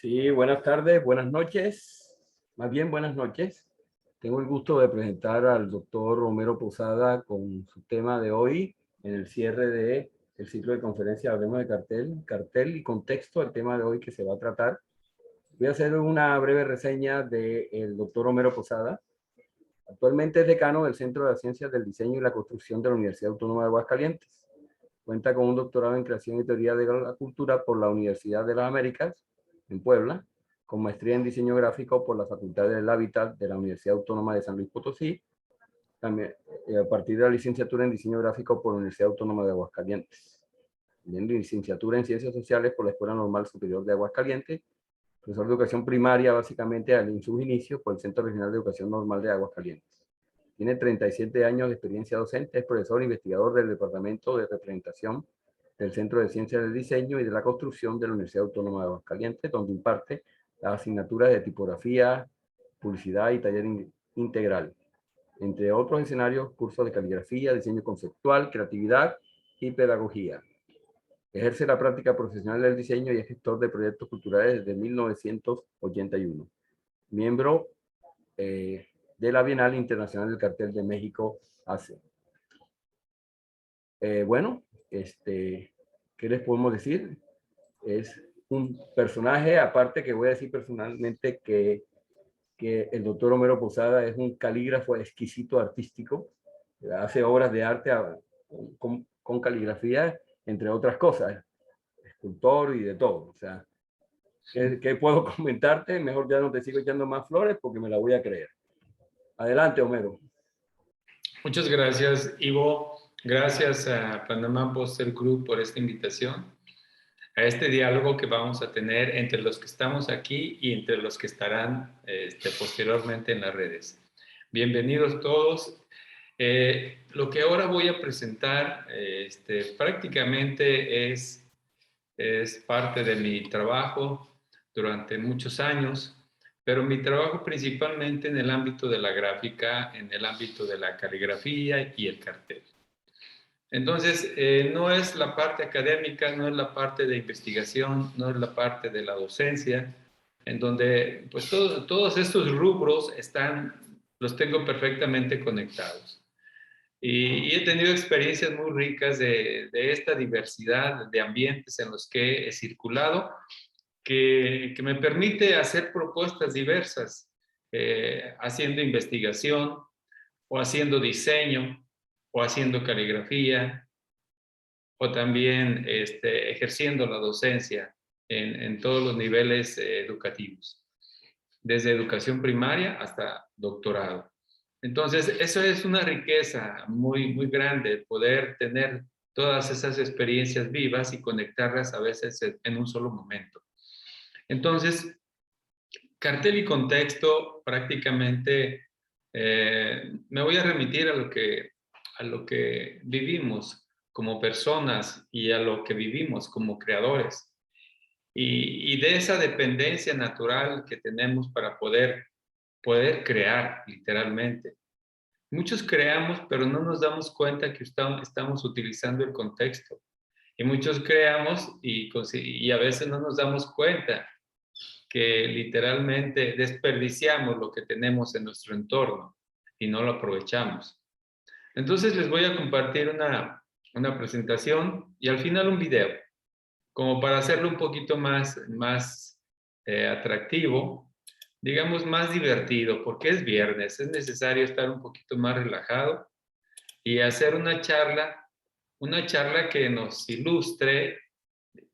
Sí, buenas tardes, buenas noches, más bien buenas noches. Tengo el gusto de presentar al doctor Romero Posada con su tema de hoy en el cierre del ciclo de conferencia Hablemos de cartel y contexto, el tema de hoy que se va a tratar. Voy a hacer una breve reseña del doctor Romero Posada. Actualmente es decano del Centro de Ciencias del Diseño y la Construcción de la Universidad Autónoma de Aguascalientes. Cuenta con un doctorado en Creación y Teoría de la Cultura por la Universidad de las Américas, en Puebla, con maestría en Diseño Gráfico por la Facultad del Hábitat de la Universidad Autónoma de San Luis Potosí, también a partir de la licenciatura en Diseño Gráfico por la Universidad Autónoma de Aguascalientes. También licenciatura en Ciencias Sociales por la Escuela Normal Superior de Aguascalientes, profesor de educación primaria básicamente en sus inicios por el Centro Regional de Educación Normal de Aguascalientes. Tiene 37 años de experiencia docente, es profesor e investigador del Departamento de Representación del Centro de Ciencias del Diseño y de la Construcción de la Universidad Autónoma de Aguascalientes, donde imparte las asignaturas de tipografía, publicidad y taller integral. Entre otros escenarios, cursos de caligrafía, diseño conceptual, creatividad y pedagogía. Ejerce la práctica profesional del diseño y es gestor de proyectos culturales desde 1981. Miembro de la Bienal Internacional del Cartel de México, ACE. Bueno, ¿qué les podemos decir? Es un personaje, aparte que voy a decir personalmente que el doctor Romero Posada es un calígrafo exquisito artístico, hace obras de arte con caligrafía, entre otras cosas, escultor y de todo. O sea, ¿qué puedo comentarte? Mejor ya no te sigo echando más flores porque me la voy a creer. Adelante, Homero. Muchas gracias, Ivo. Gracias a Panamá Poster Group por esta invitación a este diálogo que vamos a tener entre los que estamos aquí y entre los que estarán posteriormente en las redes. Bienvenidos todos. Lo que ahora voy a presentar prácticamente es parte de mi trabajo durante muchos años, pero mi trabajo principalmente en el ámbito de la gráfica, en el ámbito de la caligrafía y el cartel. Entonces, no es la parte académica, no es la parte de investigación, no es la parte de la docencia, en donde pues todos estos rubros los tengo perfectamente conectados. Y he tenido experiencias muy ricas de esta diversidad de ambientes en los que he circulado, que me permite hacer propuestas diversas, haciendo investigación, o haciendo diseño, o haciendo caligrafía, o también ejerciendo la docencia en todos los niveles educativos, desde educación primaria hasta doctorado. Entonces, eso es una riqueza muy, muy grande, poder tener todas esas experiencias vivas y conectarlas a veces en un solo momento. Entonces, cartel y contexto, prácticamente me voy a remitir a lo que vivimos como personas y a lo que vivimos como creadores. Y de esa dependencia natural que tenemos para poder crear, literalmente. Muchos creamos, pero no nos damos cuenta que estamos utilizando el contexto. Y muchos creamos y a veces no nos damos cuenta que literalmente desperdiciamos lo que tenemos en nuestro entorno y no lo aprovechamos. Entonces les voy a compartir una presentación y al final un video, como para hacerlo un poquito más atractivo, digamos más divertido, porque es viernes, es necesario estar un poquito más relajado y hacer una charla que nos ilustre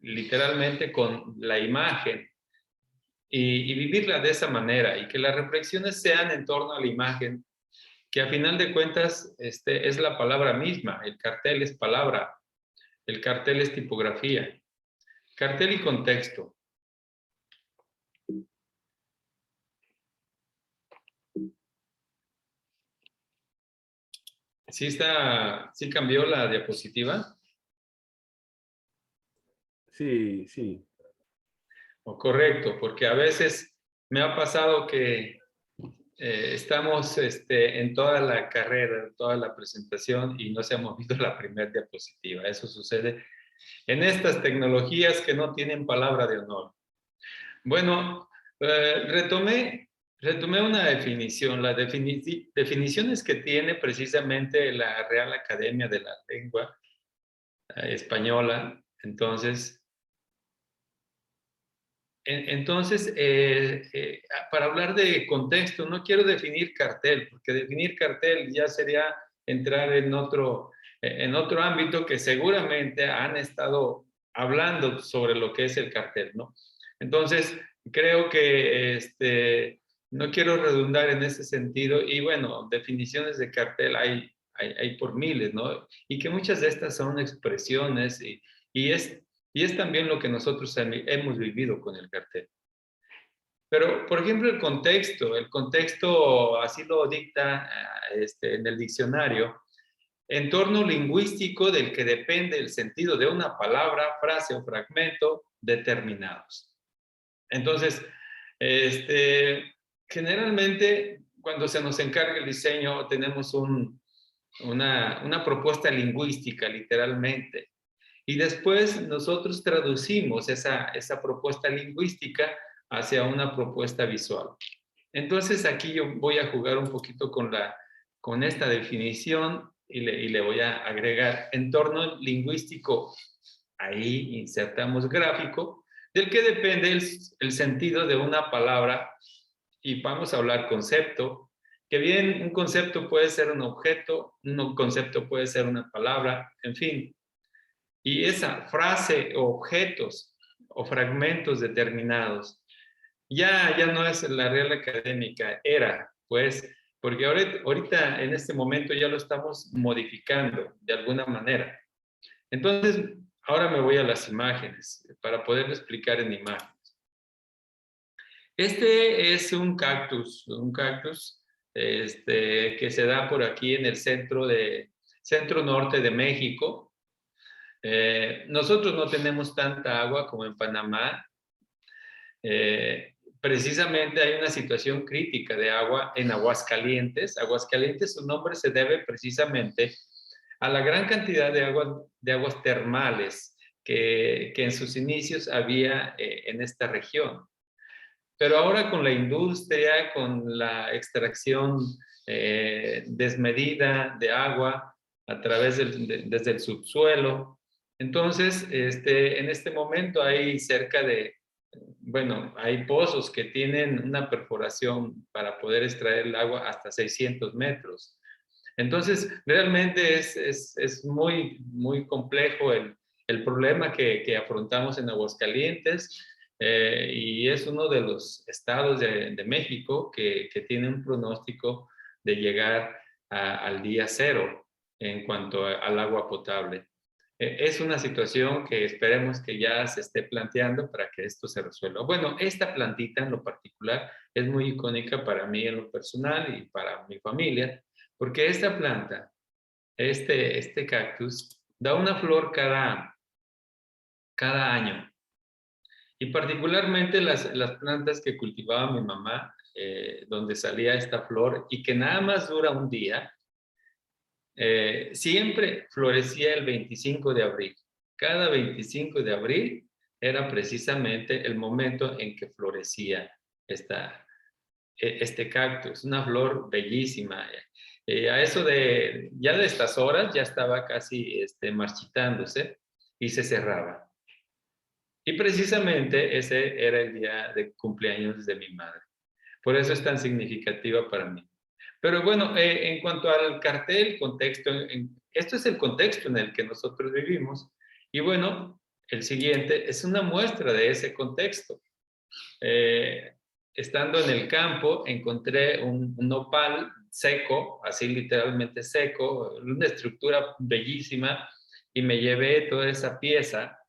literalmente con la imagen y vivirla de esa manera y que las reflexiones sean en torno a la imagen, que a final de cuentas es la palabra misma, el cartel es palabra, el cartel es tipografía, cartel y contexto. ¿Sí cambió la diapositiva? Sí, sí. Correcto, porque a veces me ha pasado que estamos en toda la carrera, toda la presentación y no se ha movido la primera diapositiva. Eso sucede en estas tecnologías que no tienen palabra de honor. Bueno, retomé una definición, las definiciones que tiene precisamente la Real Academia de la Lengua Española. Entonces, para hablar de contexto, no quiero definir cartel, porque definir cartel ya sería entrar en otro ámbito que seguramente han estado hablando sobre lo que es el cartel, ¿no? Entonces, creo que no quiero redundar en ese sentido y bueno, definiciones de cartel hay por miles, ¿no? Y que muchas de estas son expresiones y es también lo que nosotros hemos vivido con el cartel. Pero, por ejemplo, el contexto así lo dicta en el diccionario, entorno lingüístico del que depende el sentido de una palabra, frase o fragmento determinados. Entonces, generalmente, cuando se nos encarga el diseño, tenemos una propuesta lingüística, literalmente. Y después nosotros traducimos esa propuesta lingüística hacia una propuesta visual. Entonces aquí yo voy a jugar un poquito con esta definición y le voy a agregar entorno lingüístico. Ahí insertamos gráfico, del que depende el sentido de una palabra y vamos a hablar concepto, que bien un concepto puede ser un objeto, un concepto puede ser una palabra, en fin. Y esa frase o objetos o fragmentos determinados ya no es la Real Académica, era, pues, porque ahorita en este momento ya lo estamos modificando de alguna manera. Entonces, ahora me voy a las imágenes para poder explicar en imágenes. Este es un cactus que se da por aquí en el centro norte de México. Nosotros no tenemos tanta agua como en Panamá. Precisamente hay una situación crítica de agua en Aguascalientes. Aguascalientes, su nombre se debe precisamente a la gran cantidad de aguas termales que en sus inicios había en esta región. Pero ahora con la industria, con la extracción desmedida de agua a través desde el subsuelo, entonces en este momento hay cerca de, bueno, hay pozos que tienen una perforación para poder extraer el agua hasta 600 metros. Entonces, realmente es muy, muy complejo el problema que afrontamos en Aguascalientes, y es uno de los estados de México que tiene un pronóstico de llegar al día cero en cuanto al agua potable. Es una situación que esperemos que ya se esté planteando para que esto se resuelva. Bueno, esta plantita en lo particular es muy icónica para mí en lo personal y para mi familia, porque esta planta, este cactus, da una flor cada año. Y particularmente las plantas que cultivaba mi mamá, donde salía esta flor y que nada más dura un día, siempre florecía el 25 de abril. Cada 25 de abril era precisamente el momento en que florecía este cactus, una flor bellísima. A eso ya de estas horas ya estaba casi marchitándose y se cerraba. Y precisamente ese era el día de cumpleaños de mi madre. Por eso es tan significativa para mí. Pero bueno, en cuanto al cartel, contexto, esto es el contexto en el que nosotros vivimos. Y bueno, el siguiente es una muestra de ese contexto. Estando en el campo, encontré un nopal seco, así literalmente seco, una estructura bellísima, y me llevé toda esa pieza,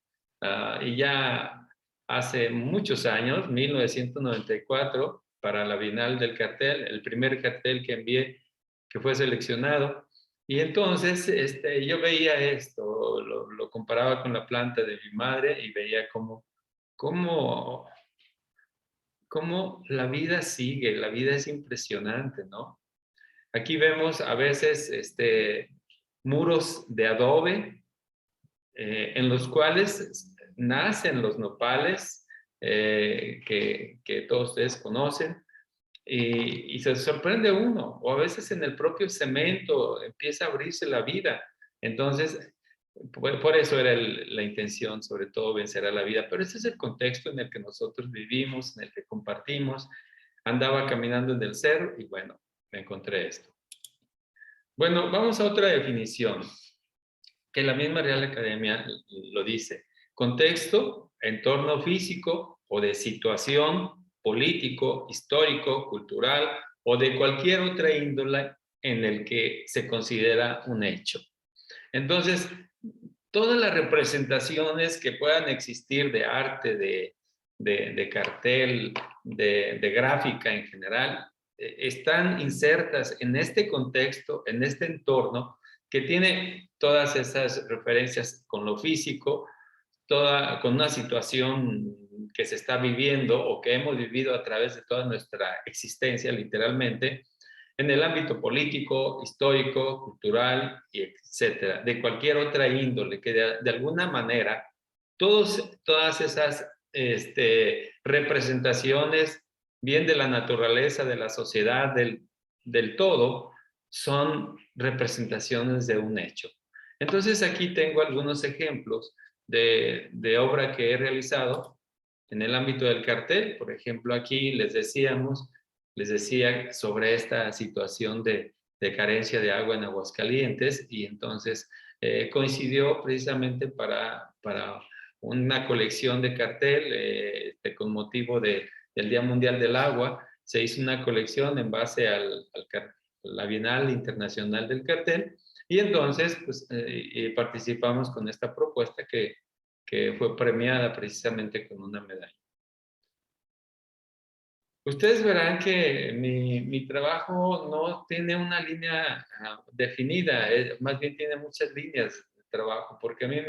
y ya hace muchos años, 1994, para la Bienal del Cartel, el primer cartel que envié, que fue seleccionado. Y entonces yo veía esto, lo comparaba con la planta de mi madre y veía cómo la vida sigue, la vida es impresionante, ¿no? Aquí vemos a veces muros de adobe, en los cuales nacen los nopales, que todos ustedes conocen, y se sorprende uno, o a veces en el propio cemento empieza a abrirse la vida. Entonces, por eso era la intención, sobre todo, vencer a la vida. Pero ese es el contexto en el que nosotros vivimos, en el que compartimos. Andaba caminando en el cerro y bueno, me encontré esto. Bueno, vamos a otra definición, que la misma Real Academia lo dice. Contexto, entorno físico o de situación político, histórico, cultural o de cualquier otra índole en el que se considera un hecho. Entonces, todas las representaciones que puedan existir de arte, de cartel, de gráfica en general, están insertas en este contexto, en este entorno, que tiene todas esas referencias con lo físico, con una situación que se está viviendo o que hemos vivido a través de toda nuestra existencia, literalmente, en el ámbito político, histórico, cultural, y etcétera, de cualquier otra índole, que de alguna manera todas esas representaciones, bien de la naturaleza, de la sociedad, del todo, son representaciones de un hecho. Entonces aquí tengo algunos ejemplos de obra que he realizado en el ámbito del cartel. Por ejemplo, aquí les decía sobre esta situación de carencia de agua en Aguascalientes, y entonces coincidió precisamente para una colección de cartel, con motivo del Día Mundial del Agua. Se hizo una colección en base a la Bienal Internacional del Cartel, y entonces pues, participamos con esta propuesta que fue premiada precisamente con una medalla. Ustedes verán que mi trabajo no tiene una línea definida, más bien tiene muchas líneas de trabajo, porque a mí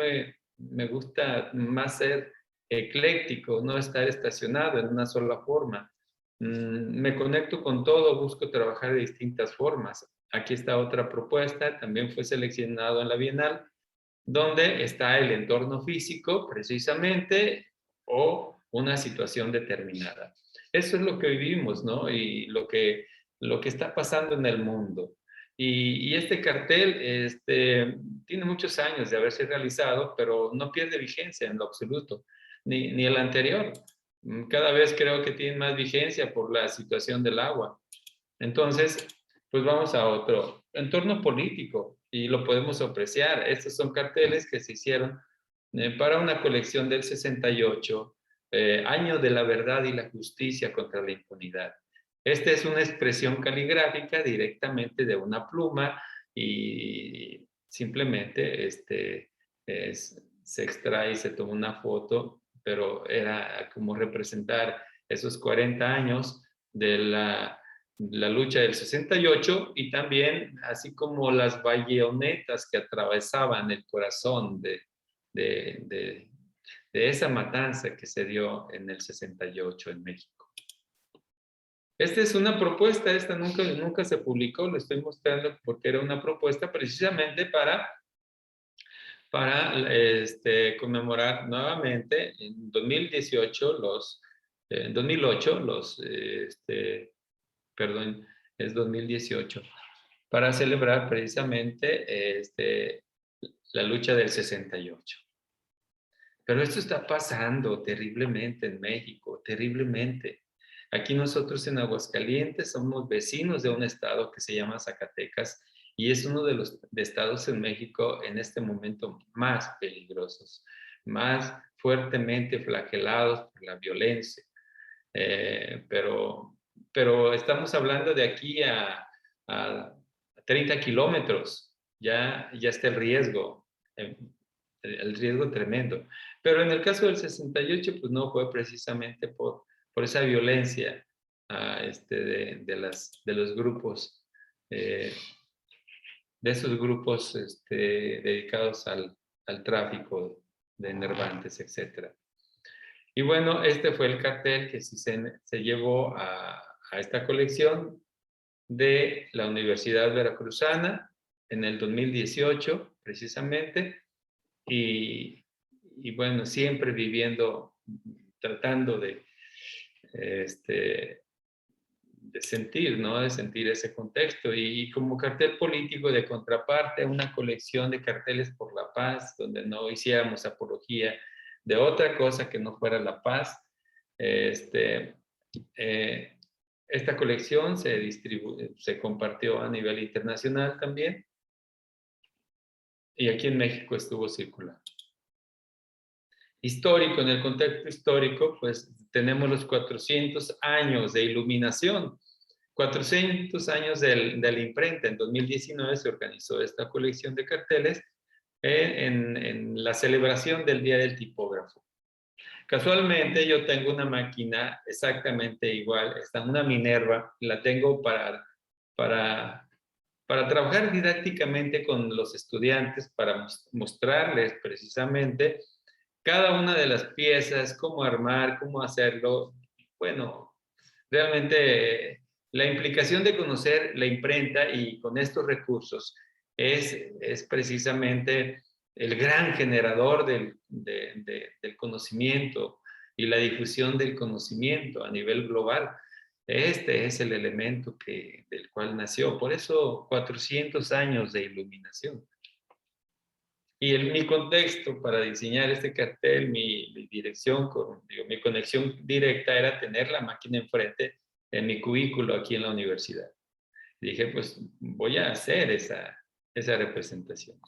me gusta más ser ecléctico, no estar estacionado en una sola forma. Me conecto con todo, busco trabajar de distintas formas. Aquí está otra propuesta, también fue seleccionado en la Bienal, donde está el entorno físico precisamente o una situación determinada. eso es lo que vivimos, ¿no? Y lo que está pasando en el mundo. Y este cartel tiene muchos años de haberse realizado, pero no pierde vigencia en lo absoluto, ni el anterior. Cada vez creo que tiene más vigencia por la situación del agua. Entonces, pues vamos a otro entorno político y lo podemos apreciar. Estos son carteles que se hicieron para una colección del 68, Año de la Verdad y la Justicia contra la Impunidad. Esta es una expresión caligráfica directamente de una pluma y simplemente se extrae y se toma una foto, pero era como representar esos 40 años de la lucha del 68 y también así como las bayonetas que atravesaban el corazón de, de, de esa matanza que se dio en el 68 en México. Esta es una propuesta, esta nunca se publicó, lo estoy mostrando porque era una propuesta precisamente para conmemorar nuevamente en 2018 en 2008 perdón, es 2018, para celebrar precisamente la lucha del 68. Pero esto está pasando terriblemente en México, terriblemente. Aquí nosotros en Aguascalientes somos vecinos de un estado que se llama Zacatecas y es uno de los estados en México en este momento más peligrosos, más fuertemente flagelados por la violencia. Pero estamos hablando de aquí a 30 kilómetros, ya está el riesgo tremendo. Pero en el caso del 68, pues no fue precisamente por esa violencia de los grupos, de esos grupos dedicados al tráfico de enervantes, etc. Y bueno, este fue el cartel que sí se llevó a esta colección de la Universidad Veracruzana en el 2018, precisamente, y bueno, siempre viviendo, tratando de sentir, ¿no? De sentir ese contexto. Y como cartel político de contraparte, una colección de carteles por la paz, donde no hiciéramos apología de otra cosa que no fuera la paz. Esta colección se compartió a nivel internacional también, y aquí en México estuvo circulando. Histórico, en el contexto histórico, pues tenemos los 400 años de iluminación, 400 años de la imprenta. En 2019 se organizó esta colección de carteles en la celebración del Día del Tipógrafo. Casualmente yo tengo una máquina exactamente igual, está una Minerva, la tengo para trabajar didácticamente con los estudiantes, para mostrarles precisamente cada una de las piezas, cómo armar, cómo hacerlo. Bueno, realmente la implicación de conocer la imprenta y con estos recursos es precisamente el gran generador del conocimiento y la difusión del conocimiento a nivel global. Este es el elemento del cual nació. Por eso 400 años de iluminación. Y mi contexto para diseñar este cartel, mi dirección, mi conexión directa era tener la máquina enfrente en mi cubículo aquí en la universidad. Y dije, pues voy a hacer esa representación.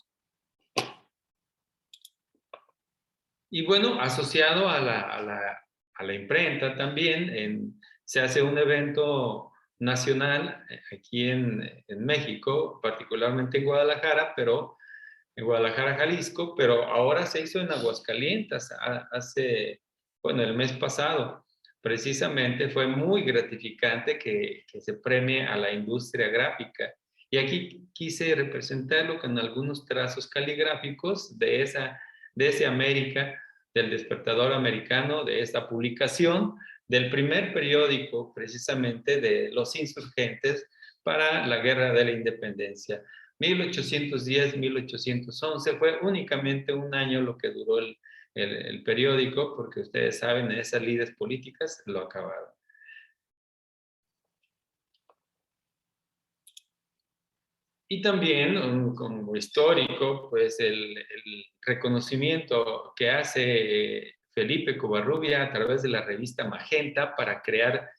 Y bueno, asociado a la imprenta también, se hace un evento nacional aquí en México, particularmente en Guadalajara, en Guadalajara, Jalisco, pero ahora se hizo en Aguascalientes, el mes pasado. Precisamente fue muy gratificante que se premie a la industria gráfica. Y aquí quise representarlo con algunos trazos caligráficos de ese América, del despertador americano, de esta publicación, del primer periódico precisamente de los insurgentes para la Guerra de la Independencia. 1810-1811 fue únicamente un año lo que duró el periódico, porque ustedes saben, esas lides políticas lo acabaron. Y también, como histórico, pues el reconocimiento que hace Felipe Covarrubia a través de la revista Magenta para crear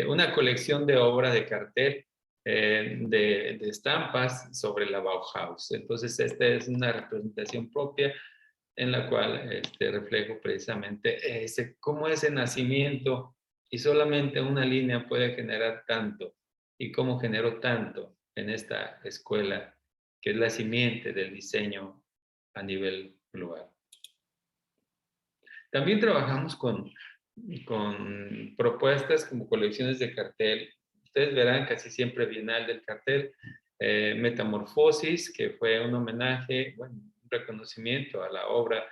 una colección de obra de cartel de estampas sobre la Bauhaus. Entonces, esta es una representación propia en la cual reflejo precisamente cómo ese nacimiento y solamente una línea puede generar tanto y cómo generó tanto en esta escuela que es la simiente del diseño a nivel global. También trabajamos con propuestas como colecciones de cartel. Ustedes verán casi siempre Bienal del Cartel, Metamorfosis, que fue un homenaje, bueno, un reconocimiento a la obra,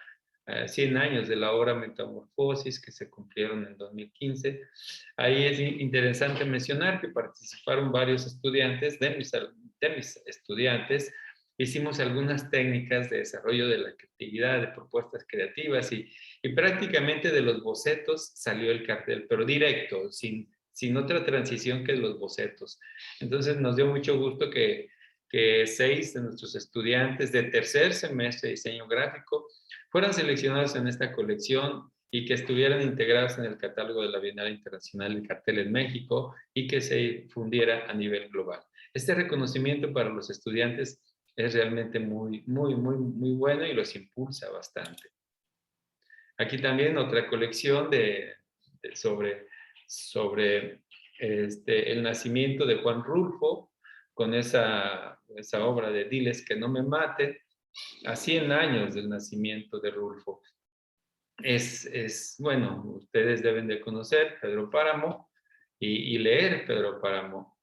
100 años de la obra Metamorfosis, que se cumplieron en 2015. Ahí es interesante mencionar que participaron varios estudiantes, de mis estudiantes. Hicimos algunas técnicas de desarrollo de la creatividad, de propuestas creativas y prácticamente de los bocetos salió el cartel, pero directo, sin otra transición que los bocetos. Entonces nos dio mucho gusto que 6 de nuestros estudiantes de tercer semestre de diseño gráfico fueran seleccionados en esta colección y que estuvieran integrados en el catálogo de la Bienal Internacional del Cartel en México y que se difundiera a nivel global. Este reconocimiento para los estudiantes es realmente muy bueno y los impulsa bastante. Aquí también otra colección sobre el nacimiento de Juan Rulfo, con esa obra de Diles que no me maten, a 100 años del nacimiento de Rulfo. Bueno, ustedes deben de conocer Pedro Páramo y leer Pedro Páramo.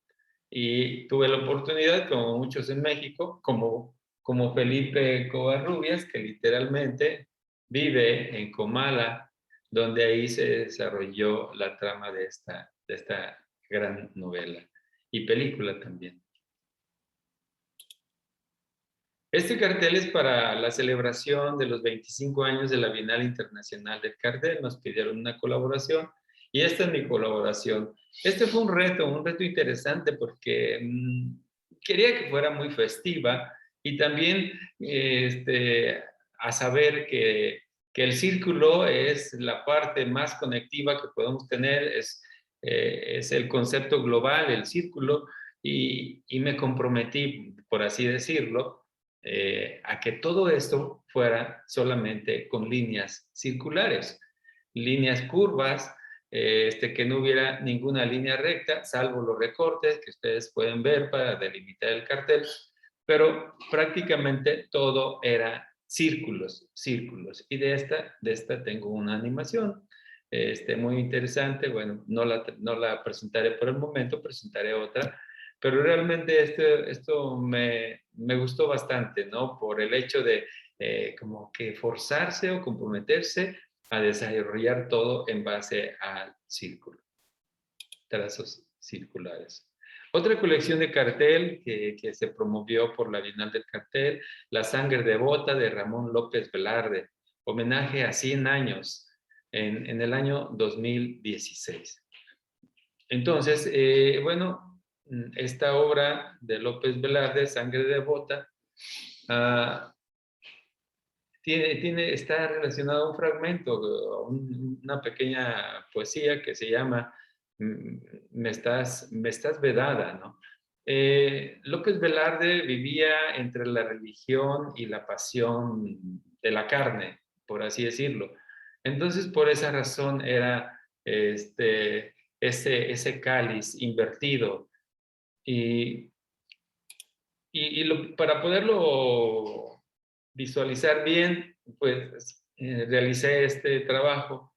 Y tuve la oportunidad, como muchos en México, como Felipe Covarrubias, que literalmente vive en Comala, donde ahí se desarrolló la trama de esta gran novela y película también. Este cartel es para la celebración de los 25 años de la Bienal Internacional del Cartel. Nos pidieron una colaboración y esta es mi colaboración. Este fue un reto interesante porque quería que fuera muy festiva y también a saber que el círculo es la parte más conectiva que podemos tener, es el concepto global, el círculo, y me comprometí, por así decirlo, a que todo esto fuera solamente con líneas circulares, líneas curvas, que no hubiera ninguna línea recta, salvo los recortes que ustedes pueden ver para delimitar el cartel, pero prácticamente todo era círculos. Y de esta tengo una animación muy interesante. Bueno, no la presentaré por el momento, presentaré otra, pero realmente esto me gustó bastante, ¿no? Por el hecho de como que forzarse o comprometerse a desarrollar todo en base al círculo, trazos circulares. Otra colección de cartel que se promovió por la Bienal del Cartel, La Sangre Devota de Ramón López Velarde, homenaje a 100 años en el año 2016. Entonces, bueno, esta obra de López Velarde, Sangre Devota, está relacionado a un fragmento, una pequeña poesía que se llama Me estás vedada, ¿no? López Velarde vivía entre la religión y la pasión de la carne, por así decirlo. Entonces, por esa razón era ese cáliz invertido. Para poderlo visualizar bien, pues realicé este trabajo.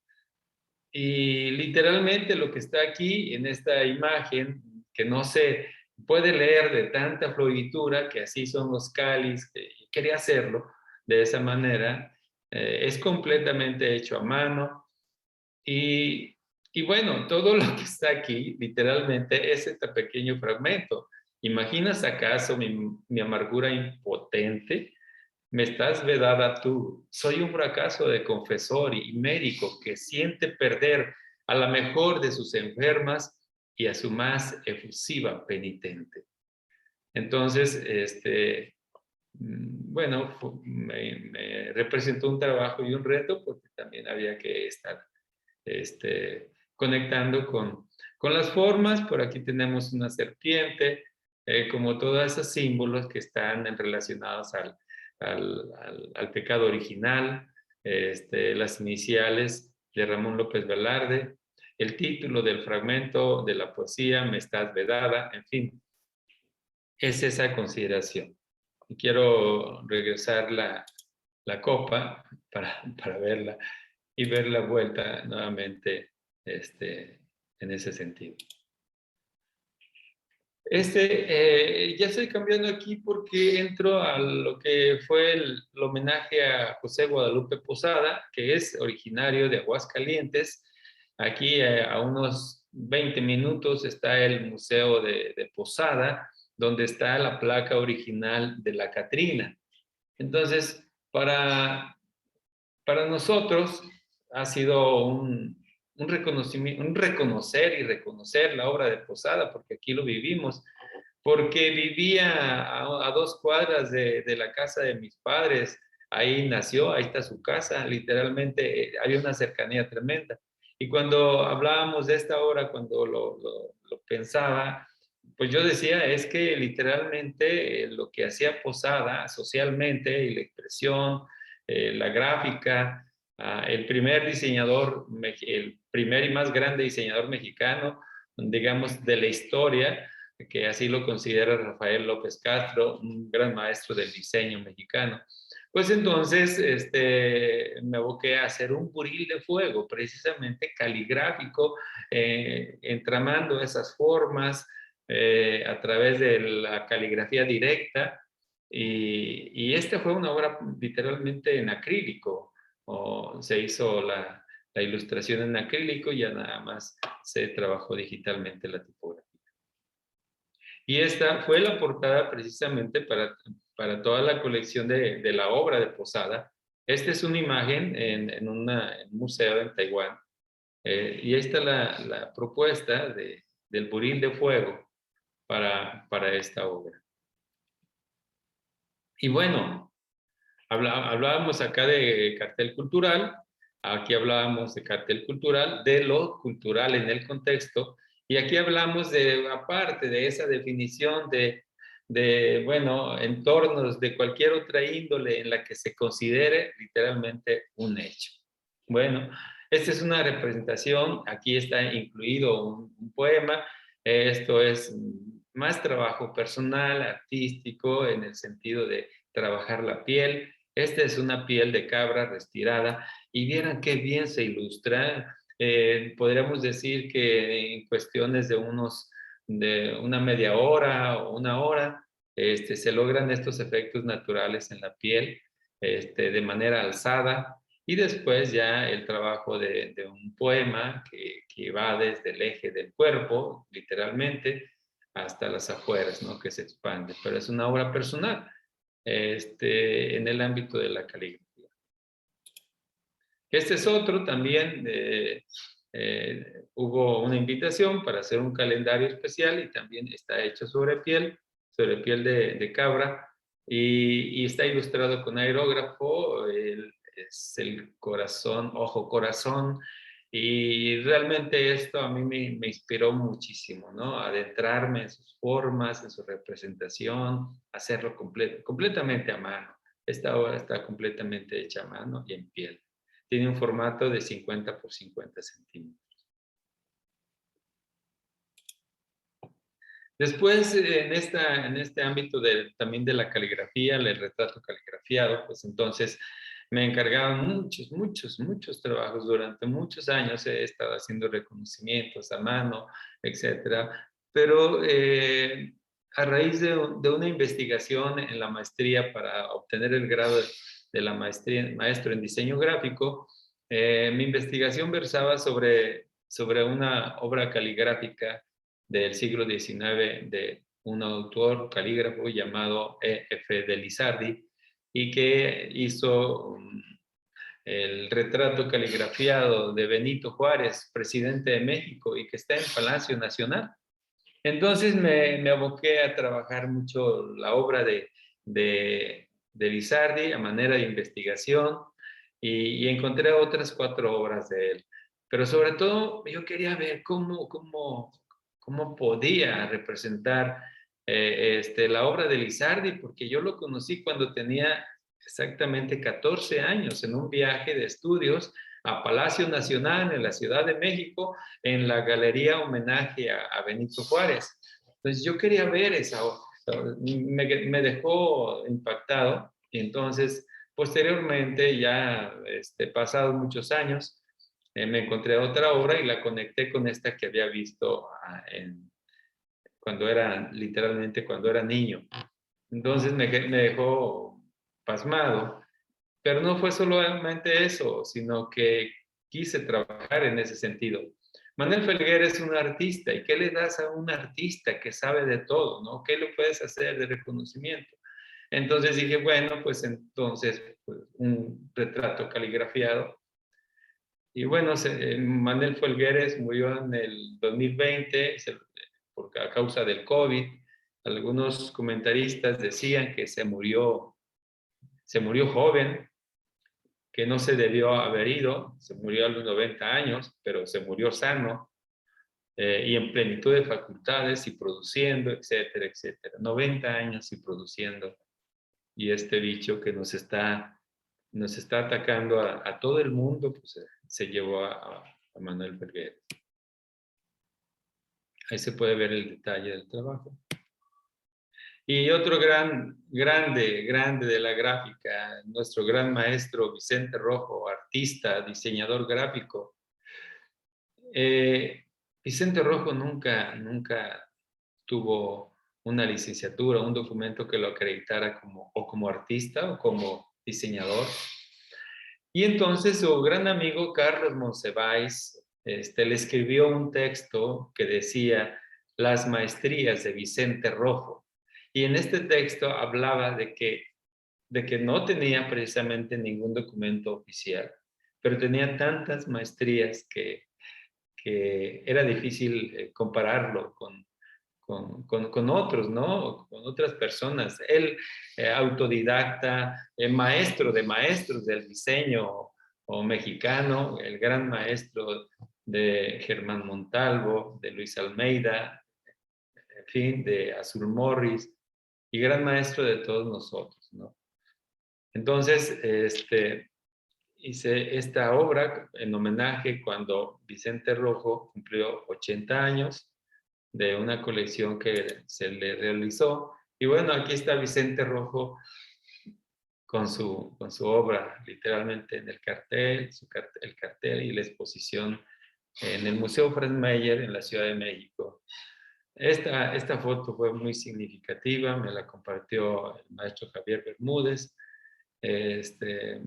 Y literalmente lo que está aquí en esta imagen, que no se puede leer de tanta floritura, que así son los cáliz, quería hacerlo de esa manera, es completamente hecho a mano. Y bueno, todo lo que está aquí, literalmente, es este pequeño fragmento. ¿Imaginas acaso mi amargura impotente? Me estás vedada tú. Soy un fracaso de confesor y médico que siente perder a la mejor de sus enfermas y a su más efusiva penitente. Entonces, bueno, me representó un trabajo y un reto porque también había que estar conectando con las formas. Por aquí tenemos una serpiente, como todos esos símbolos que están relacionados al pecado original, las iniciales de Ramón López Velarde, el título del fragmento de la poesía, Me estás vedada, en fin, es esa consideración. Y quiero regresar la copa para verla y ver la vuelta nuevamente en ese sentido. Ya estoy cambiando aquí porque entro a lo que fue el homenaje a José Guadalupe Posada, que es originario de Aguascalientes. Aquí a unos 20 minutos está el Museo de Posada, donde está la placa original de la Catrina. Entonces, para nosotros ha sido un reconocimiento, un reconocer y reconocer la obra de Posada, porque aquí lo vivimos, porque vivía a 2 cuadras de la casa de mis padres. Ahí nació, ahí está su casa, literalmente había una cercanía tremenda. Y cuando hablábamos de esta obra, cuando lo pensaba, pues yo decía, es que literalmente lo que hacía Posada socialmente y la expresión, la gráfica, el primer diseñador, el primer y más grande diseñador mexicano, digamos, de la historia, que así lo considera Rafael López Castro, un gran maestro del diseño mexicano. Pues entonces me aboqué a hacer un buril de fuego, precisamente caligráfico, entramando esas formas a través de la caligrafía directa. Y esta fue una obra literalmente en acrílico. Se hizo la ilustración en acrílico y ya nada más se trabajó digitalmente la tipografía. Y esta fue la portada precisamente para toda la colección de la obra de Posada. Esta es una imagen en un museo en Taiwán. Y esta es la propuesta del buril de fuego para esta obra. Y bueno, hablábamos acá de cartel cultural, aquí hablábamos de cartel cultural, de lo cultural en el contexto, y aquí hablamos aparte de esa definición bueno, entornos de cualquier otra índole en la que se considere literalmente un hecho. Bueno, esta es una representación, aquí está incluido un poema, esto es más trabajo personal, artístico, en el sentido de trabajar la piel. Esta es una piel de cabra restirada y vieran qué bien se ilustra. Podríamos decir que en cuestiones de una media hora o una hora, se logran estos efectos naturales en la piel de manera alzada. Y después ya el trabajo de un poema que va desde el eje del cuerpo, literalmente, hasta las afueras, ¿no? Que se expande. Pero es una obra personal en el ámbito de la caligrafía. Este es otro también. Hubo una invitación para hacer un calendario especial y también está hecho sobre piel de cabra y está ilustrado con aerógrafo. Es el corazón, ojo corazón, y realmente esto a mí me inspiró muchísimo, ¿no? Adentrarme en sus formas, en su representación, hacerlo completamente a mano. Esta obra está completamente hecha a mano y en piel. Tiene un formato de 50 por 50 centímetros. Después, en este ámbito también de la caligrafía, el retrato caligrafiado, pues entonces me encargaban muchos trabajos. Durante muchos años he estado haciendo reconocimientos a mano, etcétera. Pero a raíz de una investigación en la maestría para obtener el grado de la maestría, maestro en diseño gráfico, mi investigación versaba sobre una obra caligráfica del siglo XIX de un autor calígrafo llamado E.F. de Lizardi y que hizo el retrato caligrafiado de Benito Juárez, presidente de México, y que está en Palacio Nacional. Entonces me aboqué a trabajar mucho la obra de Lizardi a manera de investigación y encontré otras 4 obras de él. Pero sobre todo yo quería ver cómo podía representar la obra de Lizardi, porque yo lo conocí cuando tenía exactamente 14 años en un viaje de estudios a Palacio Nacional en la Ciudad de México, en la Galería Homenaje a Benito Juárez. Entonces yo quería ver esa obra, me dejó impactado y entonces posteriormente, ya pasados muchos años, me encontré otra obra y la conecté con esta que había visto literalmente cuando era niño. Entonces me dejó pasmado, pero no fue solamente eso, sino que quise trabajar en ese sentido. Manuel Felguera es un artista, ¿y qué le das a un artista que sabe de todo, no? ¿Qué le puedes hacer de reconocimiento? Entonces dije, bueno, pues entonces pues, un retrato caligrafiado. Y bueno, Manuel Felgueres murió en el 2020 a causa del COVID. Algunos comentaristas decían que se murió joven, que no se debió haber ido, se murió a los 90 años, pero se murió sano y en plenitud de facultades y produciendo, etcétera, etcétera. 90 años y produciendo. Y este bicho que nos está atacando a todo el mundo, pues se llevó a Manuel Felguera. Ahí se puede ver el detalle del trabajo. Y otro grande de la gráfica, nuestro gran maestro Vicente Rojo, artista, diseñador gráfico. Vicente Rojo nunca tuvo una licenciatura, un documento que lo acreditara como artista o como diseñador. Y entonces su gran amigo Carlos Monsiváis le escribió un texto que decía Las maestrías de Vicente Rojo. Y en este texto hablaba de que no tenía precisamente ningún documento oficial, pero tenía tantas maestrías que era difícil compararlo con otros, ¿no? Con otras personas. Él, autodidacta, maestro de maestros del diseño o mexicano, el gran maestro de Germán Montalvo, de Luis Almeida, en fin, de Azul Morris, y gran maestro de todos nosotros, ¿no? Entonces, hice esta obra en homenaje cuando Vicente Rojo cumplió 80 años de una colección que se le realizó. Y bueno, aquí está Vicente Rojo con su obra, literalmente en el cartel, el cartel y la exposición en el Museo Franz Mayer en la Ciudad de México. Esta foto fue muy significativa, me la compartió el maestro Javier Bermúdez. Le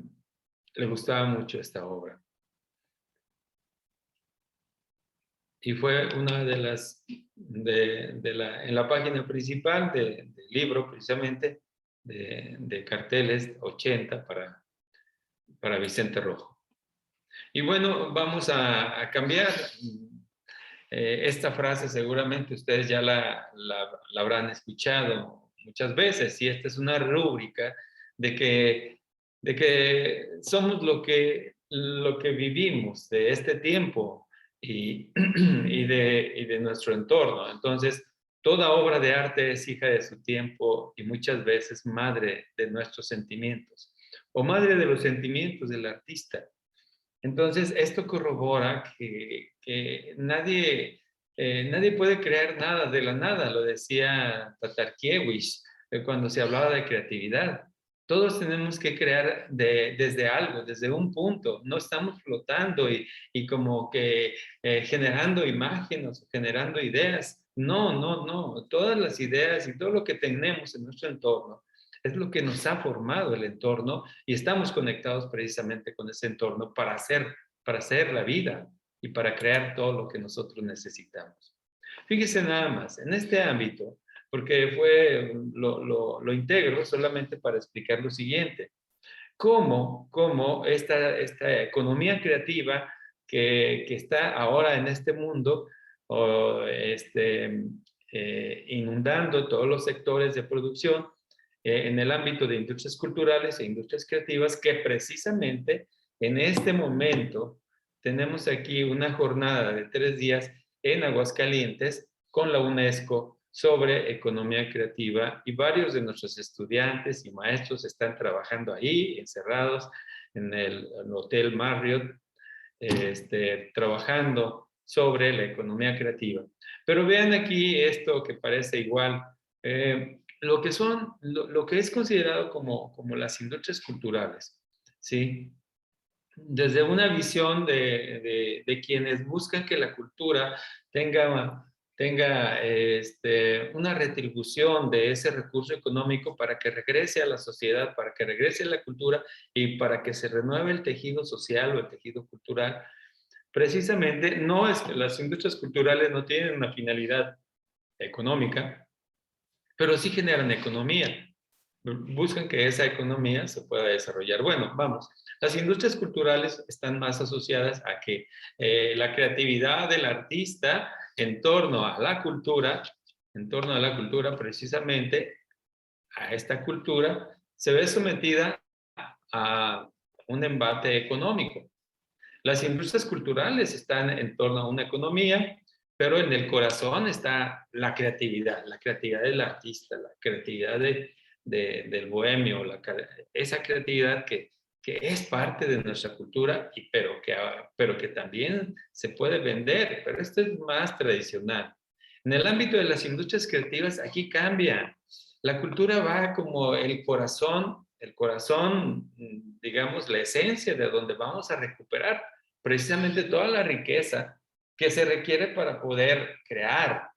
gustaba mucho esta obra. Y fue una de las, en la página principal del libro, precisamente, de carteles 80 para Vicente Rojo. Y bueno, vamos a cambiar. Esta frase seguramente ustedes ya la habrán escuchado muchas veces, y esta es una rúbrica de que somos lo que vivimos de este tiempo y de nuestro entorno. Entonces, toda obra de arte es hija de su tiempo y muchas veces madre de nuestros sentimientos o madre de los sentimientos del artista. Entonces, esto corrobora que nadie puede crear nada de la nada, lo decía Tatarkiewicz cuando se hablaba de creatividad. Todos tenemos que crear desde algo, desde un punto. No estamos flotando y como que generando imágenes, generando ideas. No, no, no. Todas las ideas y todo lo que tenemos en nuestro entorno es lo que nos ha formado el entorno y estamos conectados precisamente con ese entorno para hacer la vida y para crear todo lo que nosotros necesitamos. Fíjese nada más, en este ámbito, porque lo integro solamente para explicar lo siguiente. Cómo esta economía creativa que está ahora en este mundo inundando todos los sectores de producción en el ámbito de industrias culturales e industrias creativas, que precisamente en este momento tenemos aquí una jornada de 3 días en Aguascalientes con la UNESCO sobre economía creativa, y varios de nuestros estudiantes y maestros están trabajando ahí, encerrados en el Hotel Marriott, trabajando sobre la economía creativa. Pero vean aquí esto que parece igual, lo que es considerado como las industrias culturales, ¿sí? Desde una visión de quienes buscan que la cultura tenga una retribución de ese recurso económico para que regrese a la sociedad, para que regrese a la cultura y para que se renueve el tejido social o el tejido cultural. Precisamente, no es que las industrias culturales no tienen una finalidad económica, pero sí generan economía. Buscan que esa economía se pueda desarrollar. Bueno, vamos, las industrias culturales están más asociadas a que la creatividad del artista en torno a la cultura, precisamente a esta cultura, se ve sometida a un embate económico. Las industrias culturales están en torno a una economía, pero en el corazón está la creatividad del artista, la creatividad del bohemio, esa creatividad que es parte de nuestra cultura, pero que también se puede vender, pero esto es más tradicional. En el ámbito de las industrias creativas, aquí cambia. La cultura va como el corazón, digamos, la esencia de donde vamos a recuperar precisamente toda la riqueza que se requiere para poder crear.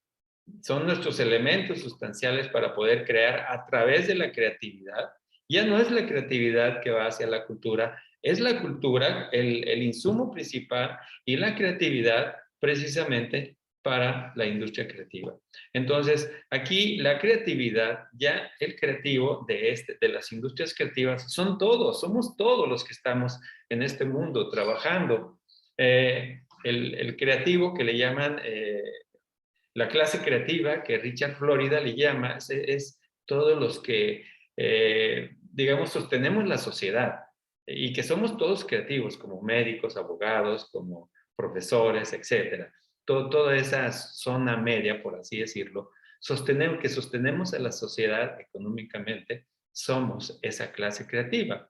Son nuestros elementos sustanciales para poder crear a través de la creatividad. Ya no es la creatividad que va hacia la cultura, es la cultura el insumo principal, y la creatividad precisamente para la industria creativa. Entonces, aquí la creatividad, ya el creativo de las industrias creativas, somos todos los que estamos en este mundo trabajando. El creativo que le llaman la clase creativa, que Richard Florida le llama, es todos los que, digamos, sostenemos la sociedad, y que somos todos creativos, como médicos, abogados, como profesores, etcétera. Toda esa zona media, por así decirlo, que sostenemos a la sociedad económicamente, somos esa clase creativa.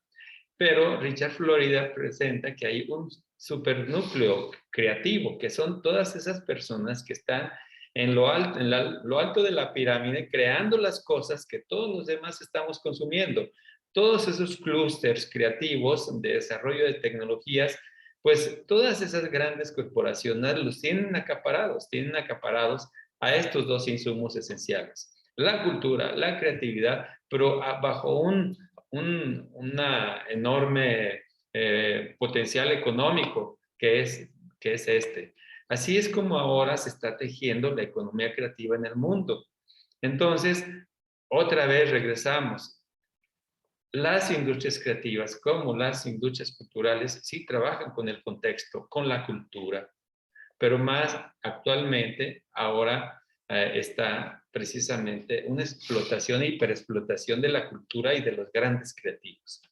Pero Richard Florida presenta que hay un supernúcleo creativo, que son todas esas personas que están en lo alto de la pirámide, creando las cosas que todos los demás estamos consumiendo. Todos esos clústeres creativos de desarrollo de tecnologías, pues todas esas grandes corporaciones los tienen acaparados a estos dos insumos esenciales: la cultura, la creatividad, pero bajo una enorme potencial económico que es este. Así es como ahora se está tejiendo la economía creativa en el mundo. Entonces, otra vez regresamos. Las industrias creativas, como las industrias culturales, sí trabajan con el contexto, con la cultura, pero más actualmente, ahora está precisamente una explotación e hiperexplotación de la cultura y de los grandes creativos.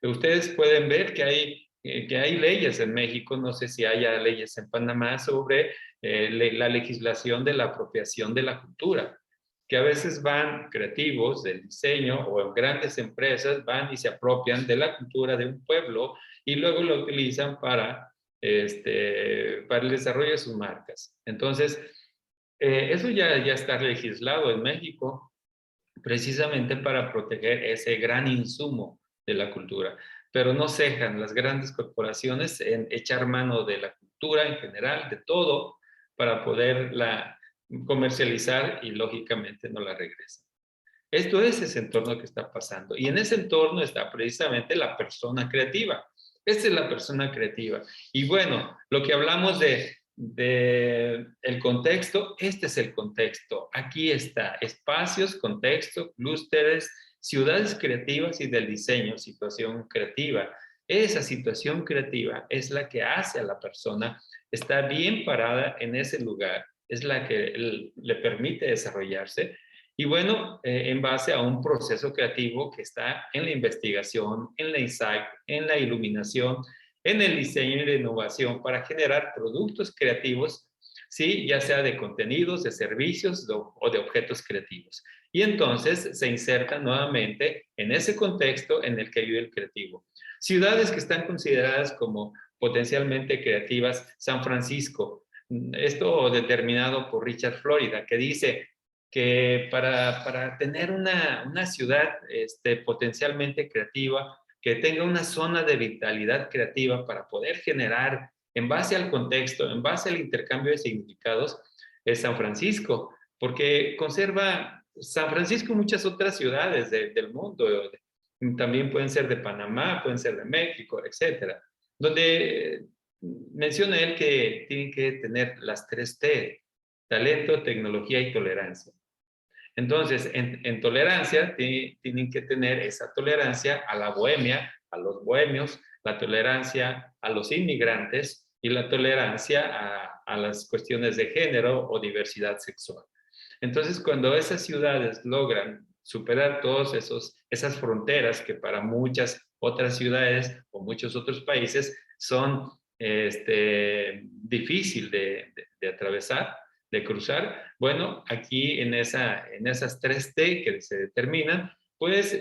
Ustedes pueden ver que hay leyes en México, no sé si haya leyes en Panamá, sobre la legislación de la apropiación de la cultura, que a veces van creativos del diseño o grandes empresas, van y se apropian de la cultura de un pueblo y luego lo utilizan para el desarrollo de sus marcas. Entonces, eso ya está legislado en México, precisamente para proteger ese gran insumo de la cultura. Pero no cejan las grandes corporaciones en echar mano de la cultura en general, de todo, para poderla comercializar, y lógicamente no la regresan. Esto es ese entorno que está pasando. Y en ese entorno está precisamente la persona creativa. Esta es la persona creativa. Y bueno, lo que hablamos de el contexto, este es el contexto. Aquí está: espacios, contexto, clústeres, ciudades creativas y del diseño, situación creativa. Esa situación creativa es la que hace a la persona estar bien parada en ese lugar, es la que le permite desarrollarse. Y bueno, en base a un proceso creativo que está en la investigación, en la insight, en la iluminación, en el diseño y la innovación para generar productos creativos, ¿sí? Ya sea de contenidos, de servicios o de objetos creativos. Y entonces se inserta nuevamente en ese contexto en el que vive el creativo. Ciudades que están consideradas como potencialmente creativas, San Francisco, esto determinado por Richard Florida, que dice que para tener una ciudad potencialmente creativa, que tenga una zona de vitalidad creativa para poder generar en base al contexto, en base al intercambio de significados, es San Francisco, porque conserva San Francisco y muchas otras ciudades del mundo. También pueden ser de Panamá, pueden ser de México, etcétera, donde menciona él que tienen que tener las 3T: talento, tecnología y tolerancia. Entonces, en tolerancia, tienen que tener esa tolerancia a la bohemia, a los bohemios, la tolerancia a los inmigrantes y la tolerancia a las cuestiones de género o diversidad sexual. Entonces, cuando esas ciudades logran superar todas esas fronteras que para muchas otras ciudades o muchos otros países son difícil de atravesar, de cruzar, bueno, aquí en esas 3T que se determinan, pues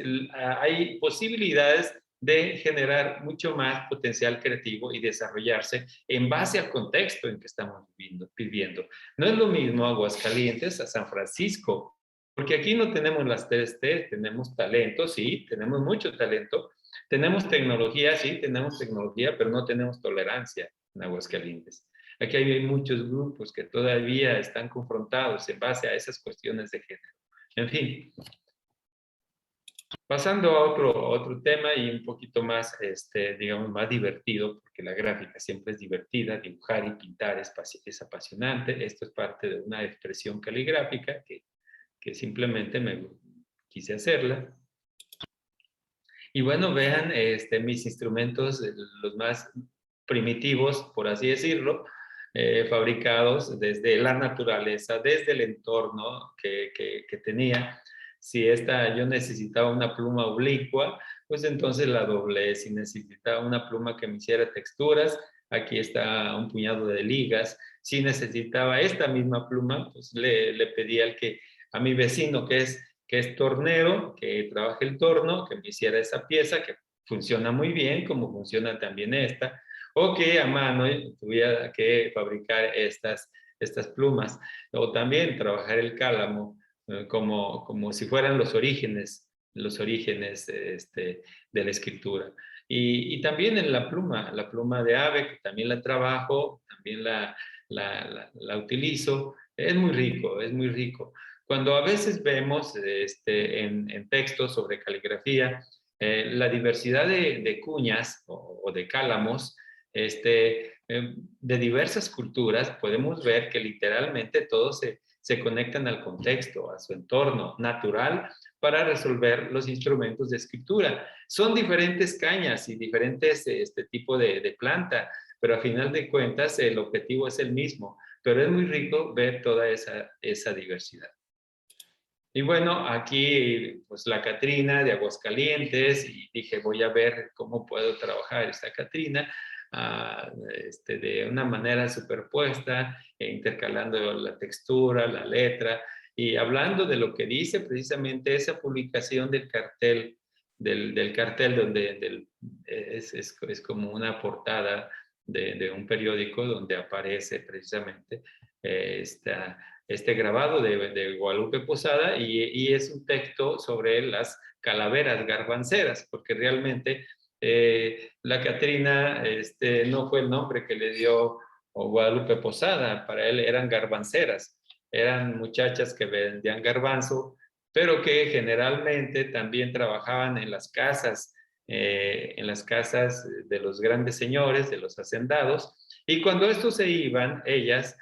hay posibilidades de generar mucho más potencial creativo y desarrollarse en base al contexto en que estamos viviendo. No es lo mismo Aguascalientes a San Francisco, porque aquí no tenemos las 3T, tenemos talento, sí, tenemos mucho talento, tenemos tecnología, sí, tenemos tecnología, pero no tenemos tolerancia en Aguascalientes. Aquí hay muchos grupos que todavía están confrontados en base a esas cuestiones de género. En fin, pasando a otro tema y un poquito más, digamos, más divertido, porque la gráfica siempre es divertida, dibujar y pintar es apasionante. Esto es parte de una expresión caligráfica que simplemente me quise hacerla. Y bueno, vean mis instrumentos, los más primitivos, por así decirlo, fabricados desde la naturaleza, desde el entorno que tenía. Si yo necesitaba una pluma oblicua, pues entonces la doblé. Si necesitaba una pluma que me hiciera texturas, aquí está un puñado de ligas. Si necesitaba esta misma pluma, pues le pedí a mi vecino que es tornero, que trabaje el torno, que me hiciera esa pieza que funciona muy bien, como funciona también esta, o que a mano tuviera que fabricar estas plumas, o también trabajar el cálamo como si fueran los orígenes de la escritura. Y también en la pluma de ave, que también la trabajo, también la utilizo, es muy rico, es muy rico. Cuando a veces vemos en textos sobre caligrafía la diversidad de cuñas o de cálamos de diversas culturas, podemos ver que literalmente todos se conectan al contexto, a su entorno natural para resolver los instrumentos de escritura. Son diferentes cañas y diferentes tipo de planta, pero a final de cuentas el objetivo es el mismo, pero es muy rico ver toda esa diversidad. Y bueno, aquí pues la Catrina de Aguascalientes, y dije voy a ver cómo puedo trabajar esta Catrina de una manera superpuesta, intercalando la textura, la letra, y hablando de lo que dice precisamente esa publicación del cartel, del cartel donde es como una portada de un periódico donde aparece precisamente este grabado de Guadalupe Posada y es un texto sobre las calaveras garbanceras, porque realmente la Catrina no fue el nombre que le dio Guadalupe Posada, para él eran garbanceras, eran muchachas que vendían garbanzo, pero que generalmente también trabajaban en las casas de los grandes señores, de los hacendados, y cuando estos se iban, ellas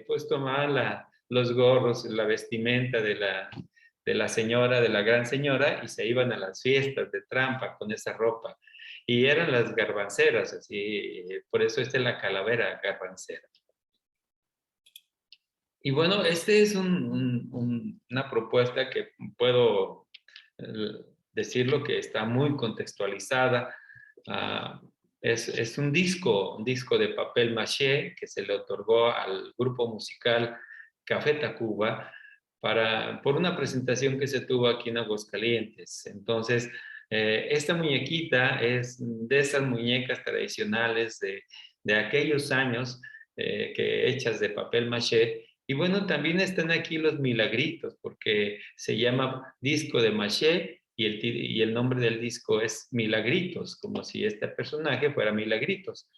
pues tomaban los gorros, la vestimenta de la señora, de la gran señora, y se iban a las fiestas de trampa con esa ropa. Y eran las garbanceras, así, por eso esta es la calavera garbancera. Y bueno, este es una propuesta que puedo decirlo que está muy contextualizada. Ah, es un disco de papel maché que se le otorgó al grupo musical Café Tacuba por una presentación que se tuvo aquí en Aguascalientes. Entonces, esta muñequita es de esas muñecas tradicionales de aquellos años que hechas de papel maché. Y bueno, también están aquí los milagritos, porque se llama disco de maché y el nombre del disco es Milagritos, como si este personaje fuera Milagritos.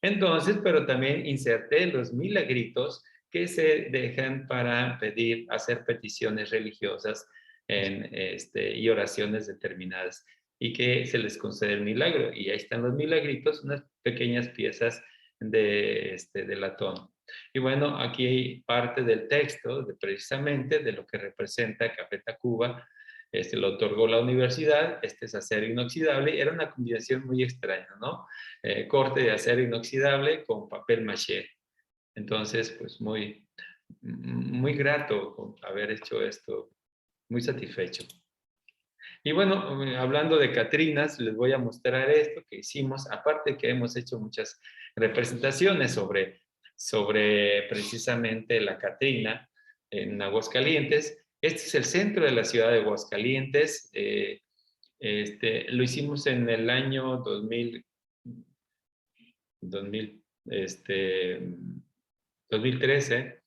Entonces, pero también inserté los milagritos que se dejan para pedir, hacer peticiones religiosas y oraciones determinadas y que se les concede el milagro. Y ahí están los milagritos, unas pequeñas piezas de latón. Y bueno, aquí hay parte del texto, precisamente de lo que representa Café Tacuba. Lo otorgó la universidad, este es acero inoxidable, era una combinación muy extraña, ¿no? Corte de acero inoxidable con papel maché. Entonces, pues muy grato haber hecho esto, muy satisfecho. Y bueno, hablando de Catrinas, les voy a mostrar esto que hicimos, aparte que hemos hecho muchas representaciones sobre precisamente la Catrina en Aguascalientes. Este es el centro de la ciudad de Aguascalientes. Lo hicimos en el año 2000, 2013.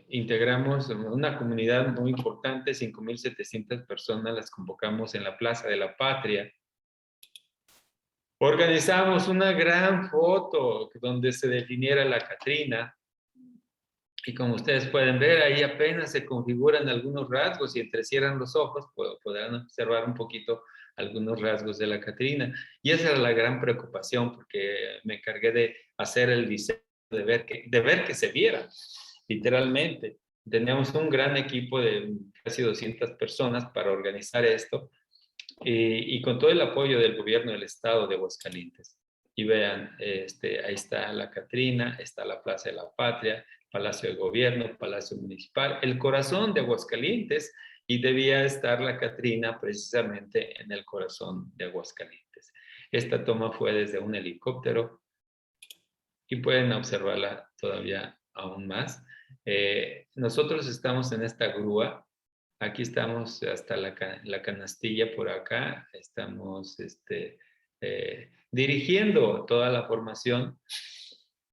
Integramos una comunidad muy importante, 5,700 personas, las convocamos en la Plaza de la Patria. Organizamos una gran foto donde se definiera la Catrina y como ustedes pueden ver, ahí apenas se configuran algunos rasgos y entrecierran los ojos, podrán observar un poquito algunos rasgos de la Catrina. Y esa era la gran preocupación porque me encargué de hacer el diseño, de ver que se viera, literalmente. Teníamos un gran equipo de casi 200 personas para organizar esto y con todo el apoyo del gobierno del estado de Aguascalientes. Y vean, ahí está la Catrina, está la Plaza de la Patria, Palacio de Gobierno, Palacio Municipal, el corazón de Aguascalientes, y debía estar la Catrina precisamente en el corazón de Aguascalientes. Esta toma fue desde un helicóptero y pueden observarla todavía aún más. Nosotros estamos en esta grúa. Aquí estamos hasta la canastilla por acá. Estamos dirigiendo toda la formación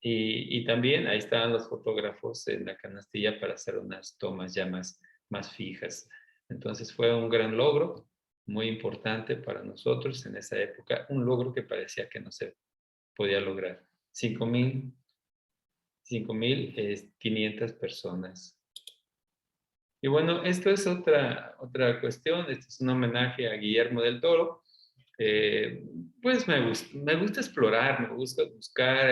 y también ahí estaban los fotógrafos en la canastilla para hacer unas tomas ya más fijas. Entonces fue un gran logro, muy importante para nosotros en esa época, un logro que parecía que no se podía lograr. 5,500 personas. Y bueno, esto es otra cuestión. Este es un homenaje a Guillermo del Toro. Pues me gusta explorar, me gusta buscar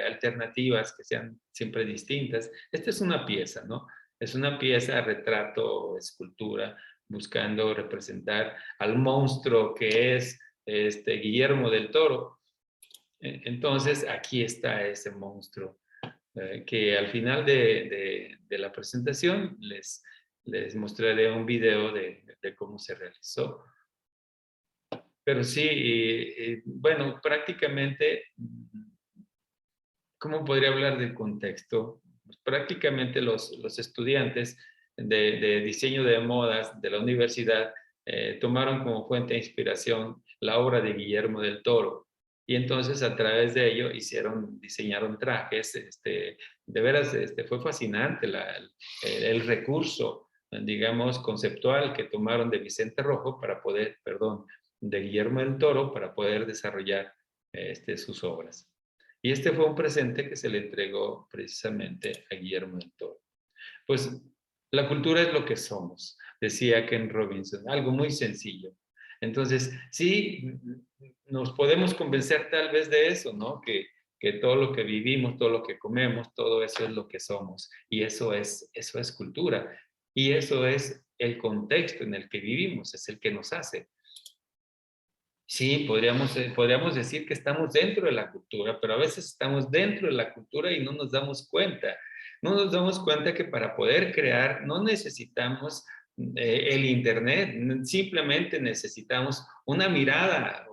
alternativas que sean siempre distintas. Esta es una pieza, ¿no? Es una pieza, retrato, escultura, buscando representar al monstruo que es Guillermo del Toro. Entonces, aquí está ese monstruo que al final de la presentación les mostraré un video de cómo se realizó. Pero sí, bueno, prácticamente, ¿cómo podría hablar del contexto? Pues prácticamente los estudiantes de diseño de modas de la universidad tomaron como fuente de inspiración la obra de Guillermo del Toro. Y entonces a través de ello diseñaron trajes. De veras, fue fascinante el recurso, digamos, conceptual que tomaron de Vicente Rojo de Guillermo del Toro para poder desarrollar sus obras. Y este fue un presente que se le entregó precisamente a Guillermo del Toro. Pues la cultura es lo que somos, decía Ken Robinson, algo muy sencillo. Entonces, sí, nos podemos convencer tal vez de eso, ¿no? Que todo lo que vivimos, todo lo que comemos, todo eso es lo que somos. Y eso es cultura. Y eso es el contexto en el que vivimos, es el que nos hace. Sí, podríamos decir que estamos dentro de la cultura, pero a veces estamos dentro de la cultura y no nos damos cuenta. No nos damos cuenta que para poder crear no necesitamos el Internet, simplemente necesitamos una mirada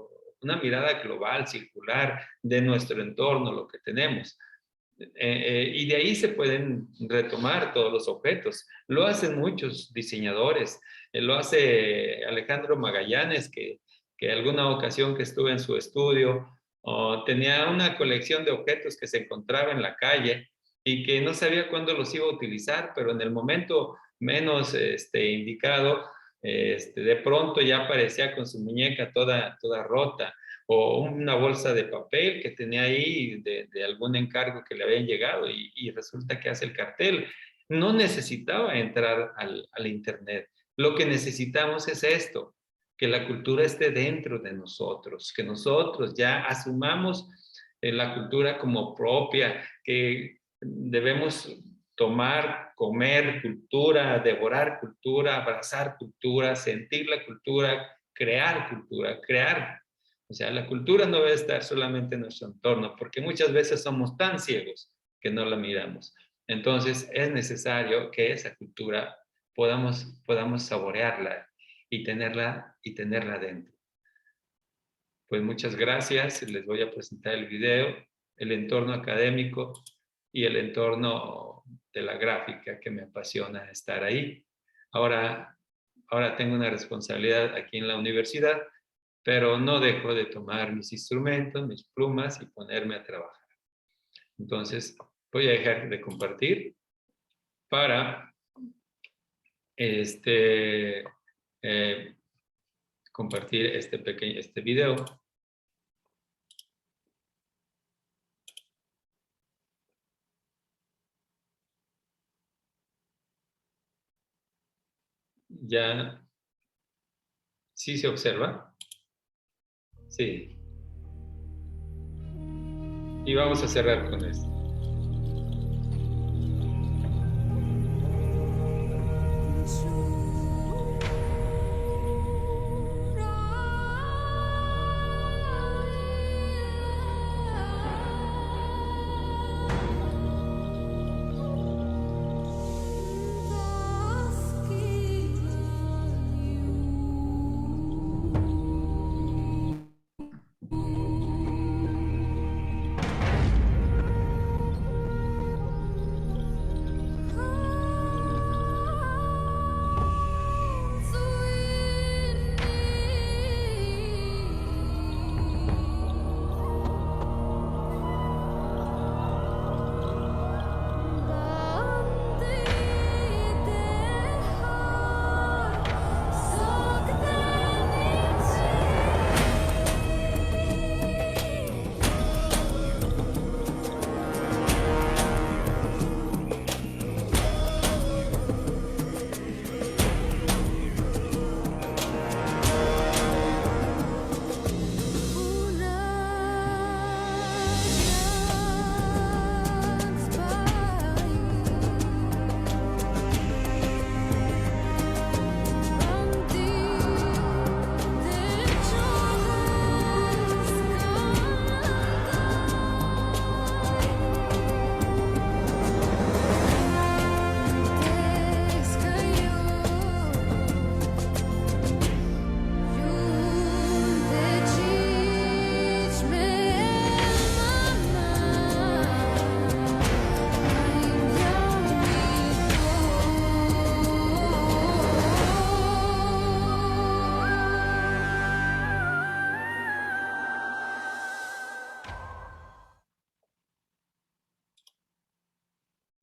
global, circular de nuestro entorno, lo que tenemos. Y de ahí se pueden retomar todos los objetos. Lo hacen muchos diseñadores. Lo hace Alejandro Magallanes, que alguna ocasión que estuve en su estudio, tenía una colección de objetos que se encontraba en la calle y que no sabía cuándo los iba a utilizar, pero en el momento menos indicado, de pronto ya aparecía con su muñeca toda rota, o una bolsa de papel que tenía ahí de algún encargo que le habían llegado y resulta que hace el cartel. No necesitaba entrar al Internet. Lo que necesitamos es esto, que la cultura esté dentro de nosotros, que nosotros ya asumamos la cultura como propia, que debemos tomar, comer cultura, devorar cultura, abrazar cultura, sentir la cultura, crear. O sea, la cultura no debe estar solamente en nuestro entorno, porque muchas veces somos tan ciegos que no la miramos. Entonces, es necesario que esa cultura podamos saborearla y tenerla dentro. Pues muchas gracias. Les voy a presentar el video, el entorno académico y el entorno de la gráfica, que me apasiona estar ahí. Ahora tengo una responsabilidad aquí en la universidad, pero no dejo de tomar mis instrumentos, mis plumas y ponerme a trabajar. Entonces, voy a dejar de compartir para compartir este video. Ya, ¿sí se observa? Sí. Y vamos a cerrar con esto.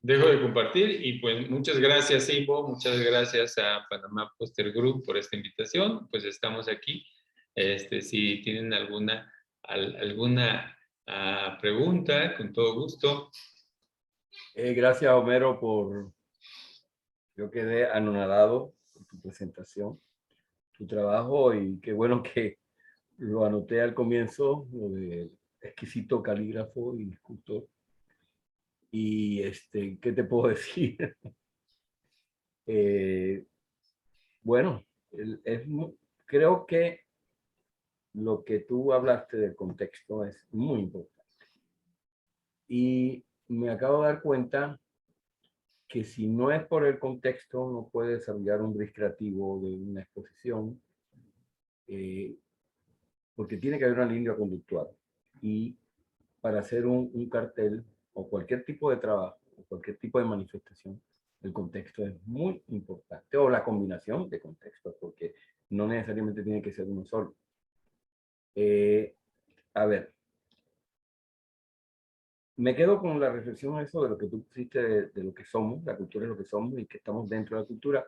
Dejo de compartir y pues muchas gracias, Ivo, muchas gracias a Panamá Poster Group por esta invitación. Pues estamos aquí. Si tienen alguna pregunta, con todo gusto. Gracias, Homero, yo quedé anonadado por tu presentación, tu trabajo, y qué bueno que lo anoté al comienzo, lo de exquisito calígrafo y escultor. Y ¿qué te puedo decir? Bueno, creo que lo que tú hablaste del contexto es muy importante. Y me acabo de dar cuenta que si no es por el contexto, no puede desarrollar un brief creativo de una exposición, porque tiene que haber una línea conductual. Y para hacer un cartel o cualquier tipo de trabajo, o cualquier tipo de manifestación, el contexto es muy importante, o la combinación de contextos, porque no necesariamente tiene que ser uno solo. A ver, me quedo con la reflexión a eso de lo que tú pusiste de lo que somos, la cultura es lo que somos y que estamos dentro de la cultura.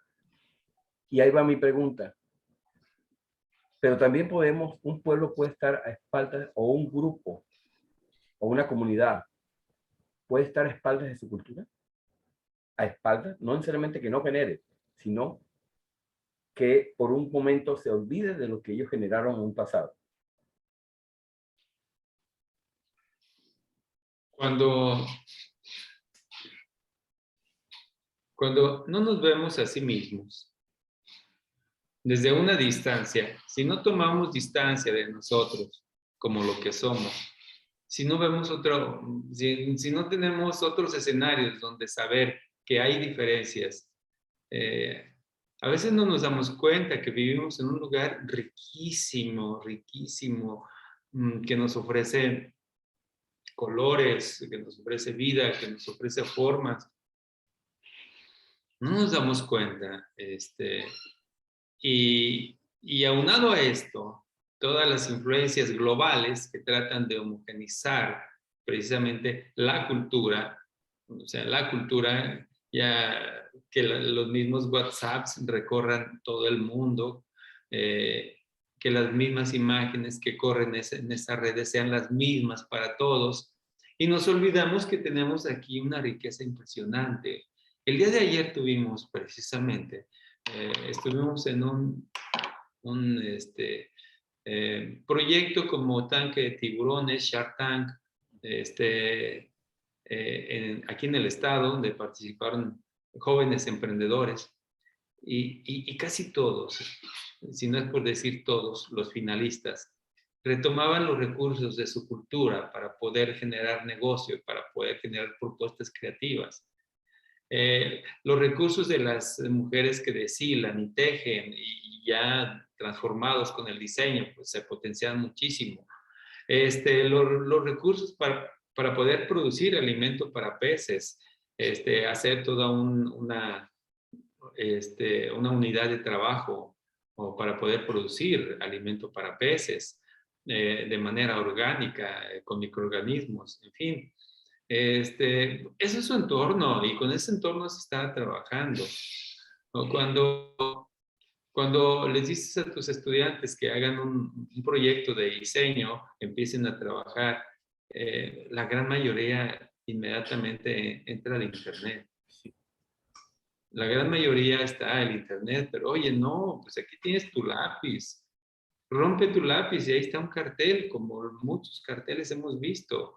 Y ahí va mi pregunta. Pero también podemos, un pueblo puede estar a espaldas, o un grupo, o una comunidad, puede estar a espaldas de su cultura, a espaldas, no necesariamente que no genere, sino que por un momento se olvide de lo que ellos generaron en un pasado. Cuando, cuando no nos vemos a sí mismos, desde una distancia, si no tomamos distancia de nosotros como lo que somos, si no vemos si no tenemos otros escenarios donde saber que hay diferencias, a veces no nos damos cuenta que vivimos en un lugar riquísimo, riquísimo, que nos ofrece colores, que nos ofrece vida, que nos ofrece formas. No nos damos cuenta. Y aunado a esto, todas las influencias globales que tratan de homogenizar precisamente la cultura, o sea, la cultura, ya que los mismos WhatsApps recorran todo el mundo, que las mismas imágenes que corren en esas redes sean las mismas para todos. Y nos olvidamos que tenemos aquí una riqueza impresionante. El día de ayer tuvimos precisamente, estuvimos en un proyecto como Tanque de Tiburones, Shark Tank, aquí en el estado, donde participaron jóvenes emprendedores y casi todos, si no es por decir todos, los finalistas, retomaban los recursos de su cultura para poder generar negocio, para poder generar propuestas creativas. Los recursos de las mujeres que deshilan y tejen y ya transformados con el diseño, pues se potencian muchísimo. Los recursos para poder producir alimento para peces, hacer toda una unidad de trabajo o para poder producir alimento para peces de manera orgánica, con microorganismos, en fin. Ese es su entorno y con ese entorno se está trabajando. ¿No? Cuando les dices a tus estudiantes que hagan un proyecto de diseño, empiecen a trabajar, la gran mayoría inmediatamente entra al Internet. La gran mayoría está en el Internet, pero oye, no, pues aquí tienes tu lápiz. Rompe tu lápiz y ahí está un cartel, como muchos carteles hemos visto.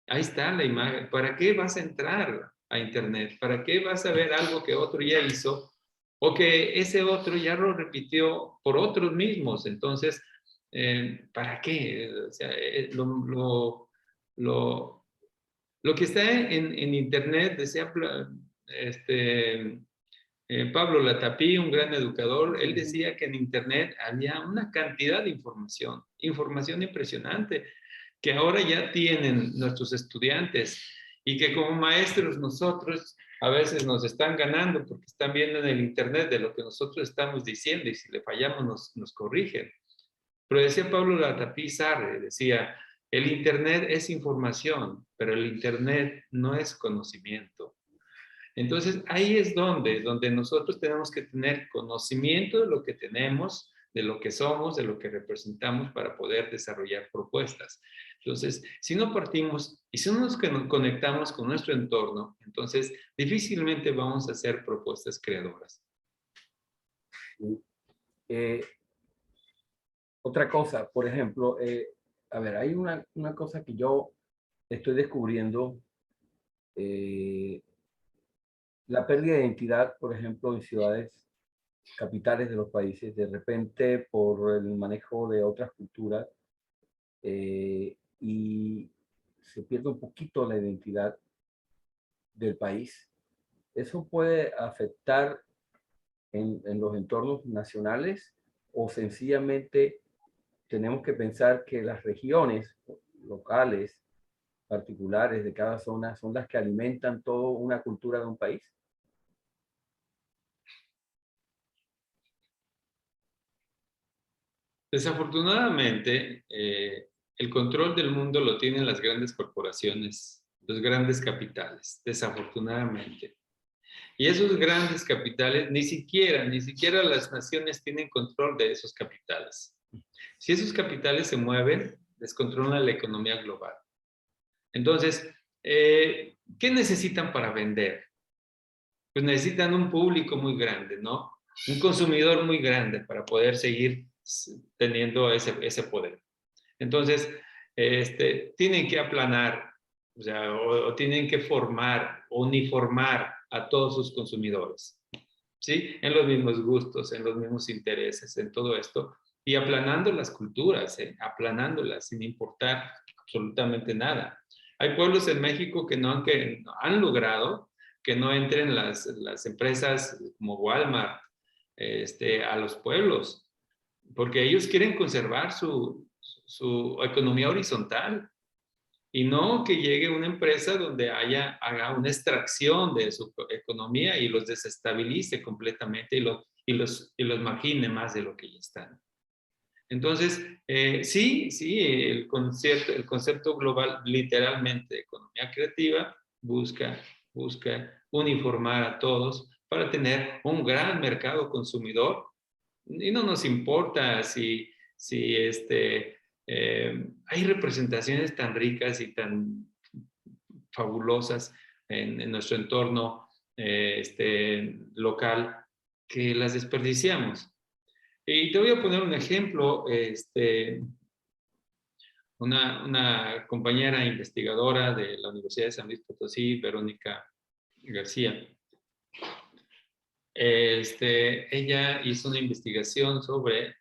Ahí está la imagen. ¿Para qué vas a entrar a Internet? ¿Para qué vas a ver algo que otro ya hizo o que ese otro ya lo repitió por otros mismos? Entonces, ¿para qué? O sea, lo que está en Internet, decía Pablo Latapí, un gran educador, él decía que en Internet había una cantidad de información impresionante que ahora ya tienen nuestros estudiantes y que como maestros nosotros a veces nos están ganando porque están viendo en el Internet de lo que nosotros estamos diciendo y si le fallamos nos corrigen. Pero decía Pablo Latapí Sarre, decía, el Internet es información, pero el Internet no es conocimiento. Entonces, ahí es donde nosotros tenemos que tener conocimiento de lo que tenemos, de lo que somos, de lo que representamos para poder desarrollar propuestas. Entonces, si no partimos y si no nos conectamos con nuestro entorno, entonces difícilmente vamos a hacer propuestas creadoras. Eh, Otra cosa, por ejemplo, a ver, hay una cosa que yo estoy descubriendo, eh, la pérdida de identidad, por ejemplo, en ciudades capitales de los países, de repente por el manejo de otras culturas, y se pierde un poquito la identidad del país. ¿eso puede afectar en los entornos nacionales o sencillamente tenemos que pensar que las regiones locales, particulares de cada zona, son las que alimentan toda una cultura de un país? Desafortunadamente, el control del mundo lo tienen las grandes corporaciones, los grandes capitales, desafortunadamente. Y esos grandes capitales, ni siquiera las naciones tienen control de esos capitales. Si esos capitales se mueven, descontrolan la economía global. Entonces, ¿qué necesitan para vender? Pues necesitan un público muy grande, ¿no? Un consumidor muy grande para poder seguir teniendo ese poder. Entonces, tienen que aplanar, o sea, o tienen que formar, uniformar a todos sus consumidores, ¿sí? En los mismos gustos, en los mismos intereses, en todo esto, y aplanando las culturas, aplanándolas sin importar absolutamente nada. Hay pueblos en México que han logrado que no entren las empresas como Walmart a los pueblos, porque ellos quieren conservar su economía horizontal y no que llegue una empresa donde haga una extracción de su economía y los desestabilice completamente y los margine más de lo que ya están. Entonces, sí, el concepto global, literalmente, de economía creativa, busca uniformar a todos para tener un gran mercado consumidor. Y no nos importa si hay representaciones tan ricas y tan fabulosas en nuestro entorno local que las desperdiciamos. Y te voy a poner un ejemplo. Una compañera investigadora de la Universidad de San Luis Potosí, Verónica García, ella hizo una investigación sobre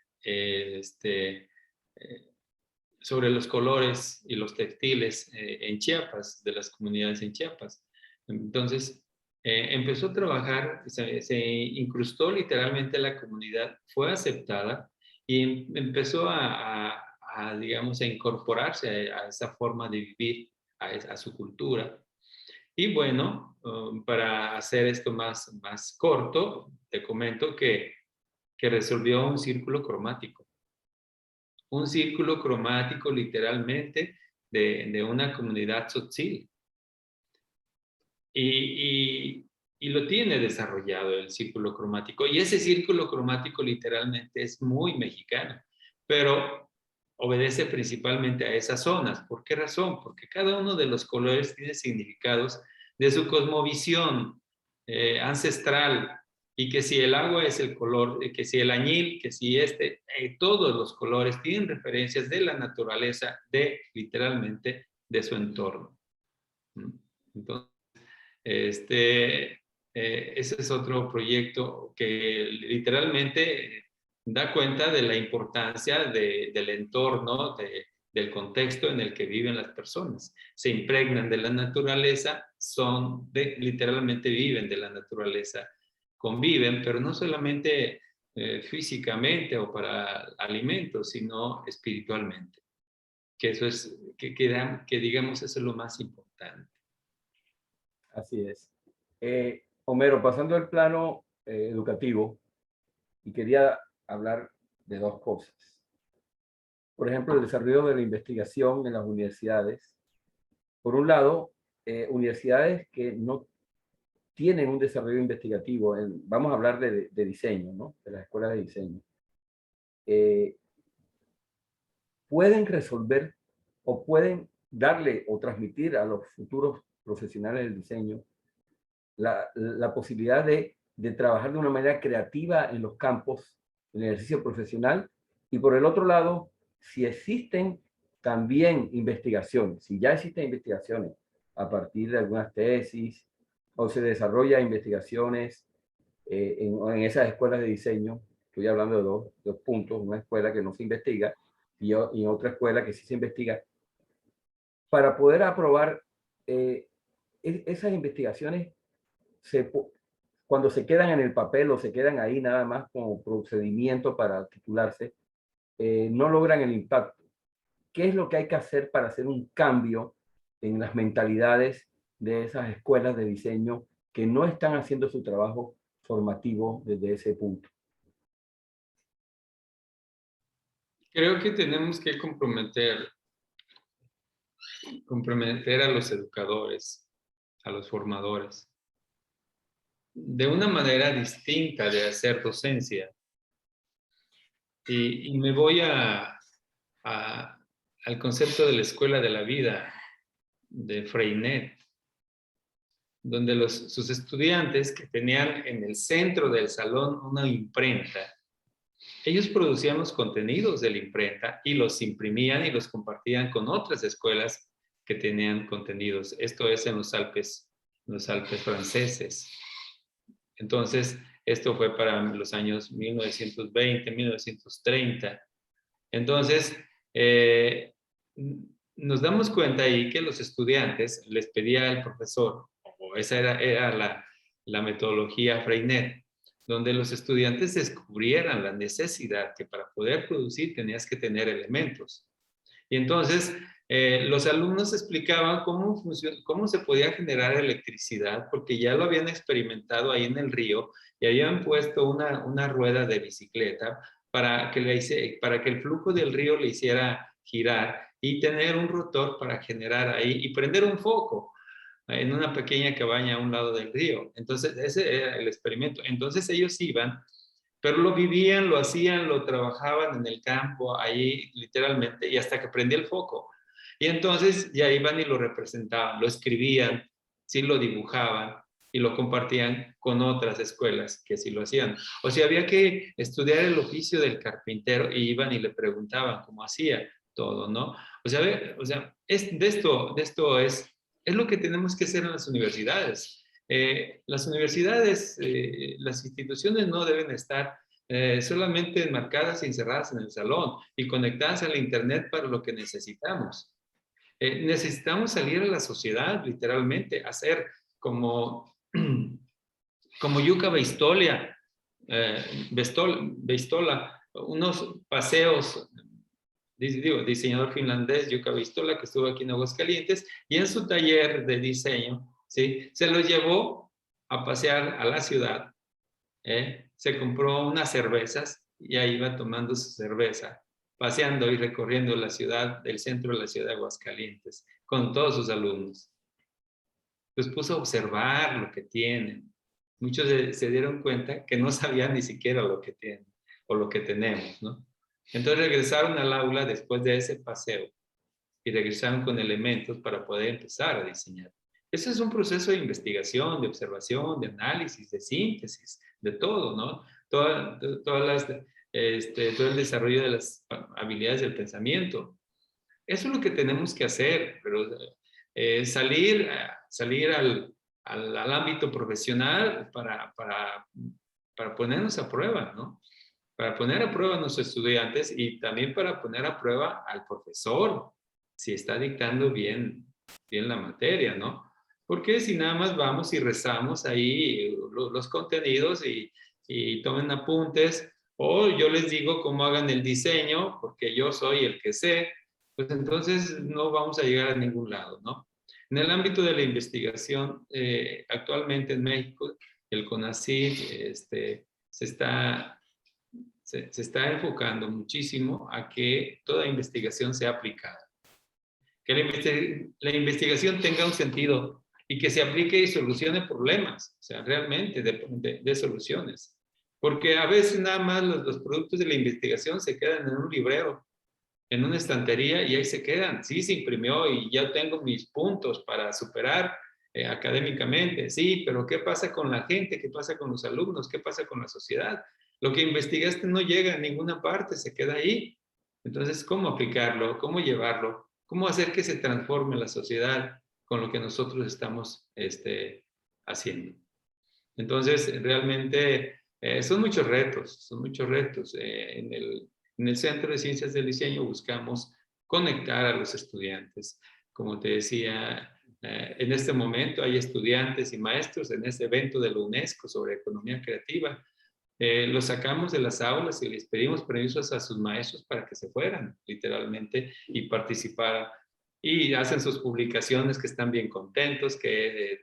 los colores y los textiles en Chiapas, de las comunidades en Chiapas. Entonces, empezó a trabajar, se incrustó literalmente en la comunidad, fue aceptada y empezó digamos, a incorporarse a esa forma de vivir, a su cultura. Y bueno, para hacer esto más corto, te comento que resolvió un círculo cromático. Un círculo cromático literalmente de una comunidad tzotzil. Y lo tiene desarrollado el círculo cromático. Y ese círculo cromático literalmente es muy mexicano, pero obedece principalmente a esas zonas. ¿Por qué razón? Porque cada uno de los colores tiene significados de su cosmovisión ancestral, y que si el agua es el color, que si el añil, que si todos los colores tienen referencias de la naturaleza, literalmente de su entorno. Entonces, ese es otro proyecto que literalmente da cuenta de la importancia del entorno, del contexto en el que viven las personas. Se impregnan de la naturaleza, literalmente viven de la naturaleza, conviven, pero no solamente físicamente o para alimentos, sino espiritualmente. Que eso es, que digamos, eso es lo más importante. Así es. Homero, pasando al plano educativo, y quería hablar de dos cosas. Por ejemplo, el desarrollo de la investigación en las universidades. Por un lado, universidades que no tienen un desarrollo investigativo, vamos a hablar de diseño, ¿no? De las escuelas de diseño. Pueden resolver o pueden darle o transmitir a los futuros profesionales del diseño la posibilidad de trabajar de una manera creativa en los campos, en el ejercicio profesional. Y por el otro lado, si existen también investigaciones, si ya existen investigaciones a partir de algunas tesis, o se desarrolla investigaciones en esas escuelas de diseño. Estoy hablando de dos puntos: una escuela que no se investiga y otra escuela que sí se investiga, para poder aprobar esas investigaciones. cuando se quedan en el papel o se quedan ahí nada más como procedimiento para titularse, no logran el impacto. ¿Qué es lo que hay que hacer para hacer un cambio en las mentalidades de esas escuelas de diseño que no están haciendo su trabajo formativo desde ese punto? Creo que tenemos que comprometer a los educadores, a los formadores, de una manera distinta de hacer docencia. Y me voy al concepto de la escuela de la vida de Freinet, donde sus estudiantes que tenían en el centro del salón una imprenta, ellos producían los contenidos de la imprenta y los imprimían y los compartían con otras escuelas que tenían contenidos. Esto es en los Alpes franceses. Entonces, esto fue para los años 1920, 1930. Entonces, nos damos cuenta ahí que los estudiantes les pedía al profesor, o esa era la metodología Freinet, donde los estudiantes descubrieran la necesidad que para poder producir tenías que tener elementos. Y entonces los alumnos explicaban cómo se podía generar electricidad, porque ya lo habían experimentado ahí en el río y habían puesto una rueda de bicicleta para que el flujo del río le hiciera girar y tener un rotor para generar ahí y prender un foco en una pequeña cabaña a un lado del río. Entonces, ese era el experimento. Entonces ellos iban, pero lo vivían, lo hacían, lo trabajaban en el campo, ahí literalmente, y hasta que prendía el foco. Y entonces ya iban y lo representaban, lo escribían, sí lo dibujaban y lo compartían con otras escuelas que sí lo hacían. O sea, había que estudiar el oficio del carpintero y iban y le preguntaban cómo hacía todo, ¿no? O sea, de esto es lo que tenemos que hacer en las universidades. Las universidades, las instituciones no deben estar solamente enmarcadas y encerradas en el salón y conectadas al Internet para lo que necesitamos. Necesitamos salir a la sociedad, literalmente, hacer como, como Yuka Beistola, unos paseos, diseñador finlandés Jukka Vistola, que estuvo aquí en Aguascalientes, y en su taller de diseño, ¿sí? Se lo llevó a pasear a la ciudad, se compró unas cervezas y ahí iba tomando su cerveza, paseando y recorriendo la ciudad, el centro de la ciudad de Aguascalientes, con todos sus alumnos. Los puso a observar lo que tienen. Muchos se dieron cuenta que no sabían ni siquiera lo que tienen o lo que tenemos, ¿no? Entonces regresaron al aula después de ese paseo y regresaron con elementos para poder empezar a diseñar. Ese es un proceso de investigación, de observación, de análisis, de síntesis, de todo, ¿no? Todo el desarrollo de las habilidades del pensamiento. Eso es lo que tenemos que hacer, pero salir al ámbito profesional para ponernos a prueba, ¿no? Para poner a prueba a nuestros estudiantes y también para poner a prueba al profesor, si está dictando bien la materia, ¿no? Porque si nada más vamos y rezamos ahí los contenidos y tomen apuntes, o yo les digo cómo hagan el diseño, porque yo soy el que sé, pues entonces no vamos a llegar a ningún lado, ¿no? En el ámbito de la investigación, actualmente en México, el CONACYT se está enfocando muchísimo a que toda investigación sea aplicada. Que la investigación tenga un sentido y que se aplique y solucione problemas, o sea, realmente de soluciones. Porque a veces nada más los productos de la investigación se quedan en un librero, en una estantería y ahí se quedan. Sí, se imprimió y ya tengo mis puntos para superar académicamente. Sí, pero ¿qué pasa con la gente? ¿Qué pasa con los alumnos? ¿Qué pasa con la sociedad? Lo que investigaste no llega a ninguna parte, se queda ahí. Entonces, ¿cómo aplicarlo? ¿Cómo llevarlo? ¿Cómo hacer que se transforme la sociedad con lo que nosotros estamos haciendo? Entonces, realmente son muchos retos, son muchos retos. En el Centro de Ciencias del Diseño buscamos conectar a los estudiantes. Como te decía, En este momento hay estudiantes y maestros en este evento de la UNESCO sobre economía creativa. Los sacamos de las aulas y les pedimos permisos a sus maestros para que se fueran, literalmente, y participaran. Y hacen sus publicaciones que están bien contentos, que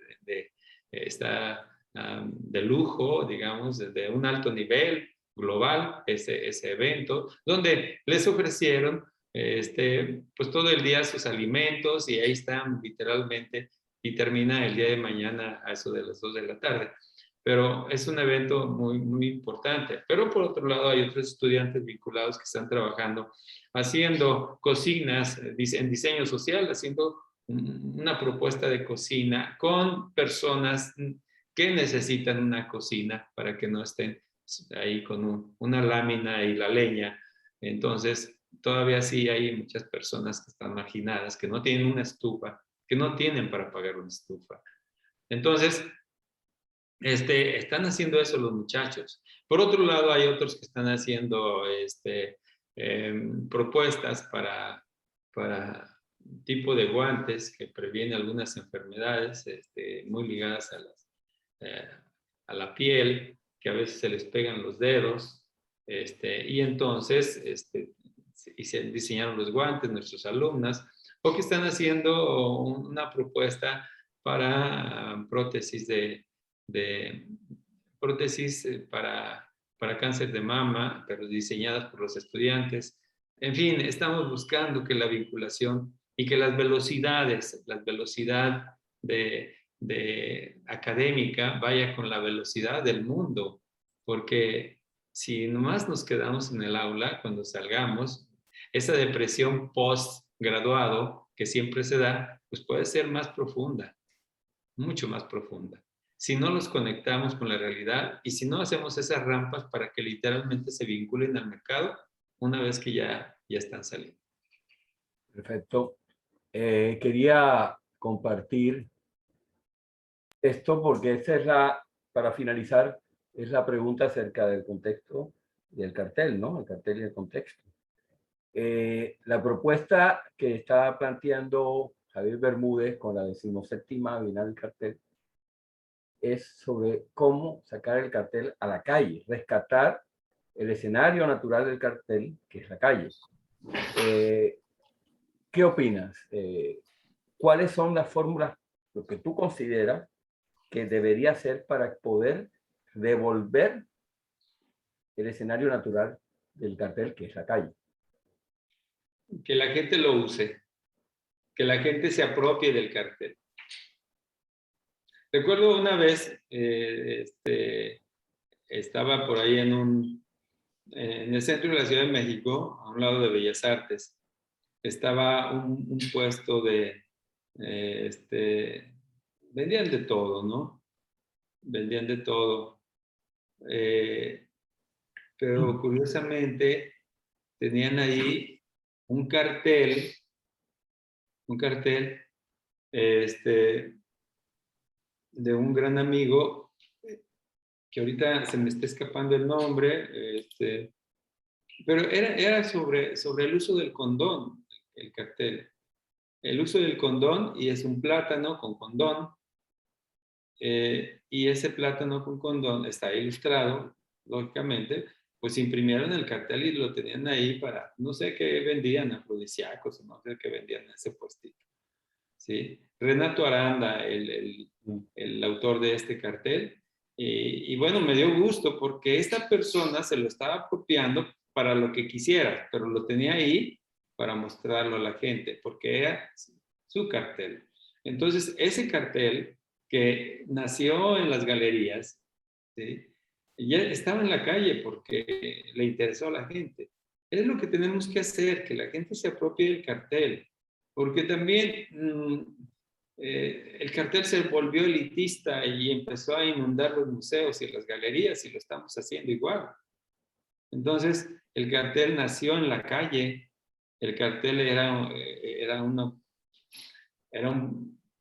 está de lujo, digamos, de un alto nivel global, ese evento, donde les ofrecieron pues todo el día sus alimentos y ahí están literalmente y termina el día de mañana a eso de las 2 de la tarde. Pero es un evento muy, muy importante. Pero por otro lado hay otros estudiantes vinculados que están trabajando haciendo cocinas en diseño social, haciendo una propuesta de cocina con personas que necesitan una cocina para que no estén ahí con una lámina y la leña. Entonces, todavía sí hay muchas personas que están marginadas, que no tienen una estufa, que no tienen para pagar una estufa. Entonces, están haciendo eso los muchachos. Por otro lado, hay otros que están haciendo propuestas para tipo de guantes que previenen algunas enfermedades muy ligadas a la piel, que a veces se les pegan los dedos. Y entonces, y se diseñaron los guantes, nuestros alumnas, o que están haciendo una propuesta para prótesis prótesis para cáncer de mama, pero diseñadas por los estudiantes. En fin, estamos buscando que la vinculación y que las velocidades, la velocidad de académica vaya con la velocidad del mundo, porque si nomás nos quedamos en el aula, cuando salgamos, esa depresión post-graduado que siempre se da, pues puede ser más profunda, mucho más profunda. Si no los conectamos con la realidad y si no hacemos esas rampas para que literalmente se vinculen al mercado una vez que ya están saliendo. Perfecto. Quería compartir esto porque esta es para finalizar, es la pregunta acerca del contexto del cartel, ¿no? El cartel y el contexto. La propuesta que está planteando Javier Bermúdez con la 17ª Bienal del Cartel es sobre cómo sacar el cartel a la calle, rescatar el escenario natural del cartel, que es la calle. ¿Qué opinas? ¿Cuáles son las fórmulas, lo que tú consideras que debería hacer para poder devolver el escenario natural del cartel, que es la calle? Que la gente lo use, que la gente se apropie del cartel. Recuerdo una vez, estaba por ahí en el centro de la Ciudad de México, a un lado de Bellas Artes, estaba un puesto vendían de todo, ¿no? Vendían de todo. Pero curiosamente tenían ahí un cartel, de un gran amigo, que ahorita se me está escapando el nombre, pero era sobre el uso del condón, el cartel. El uso del condón, y es un plátano con condón, y ese plátano con condón está ilustrado, lógicamente, pues imprimieron el cartel y lo tenían ahí para, no sé qué vendían, afrodisíacos, no sé qué vendían en ese puestito. ¿Sí? Renato Aranda, el autor de este cartel, y bueno, me dio gusto porque esta persona se lo estaba apropiando para lo que quisiera, pero lo tenía ahí para mostrarlo a la gente, porque era su cartel. Entonces, ese cartel que nació en las galerías, ¿sí? Ya estaba en la calle porque le interesó a la gente. Es lo que tenemos que hacer, que la gente se apropie del cartel, porque también el cartel se volvió elitista y empezó a inundar los museos y las galerías y lo estamos haciendo igual. Entonces, el cartel nació en la calle, el cartel era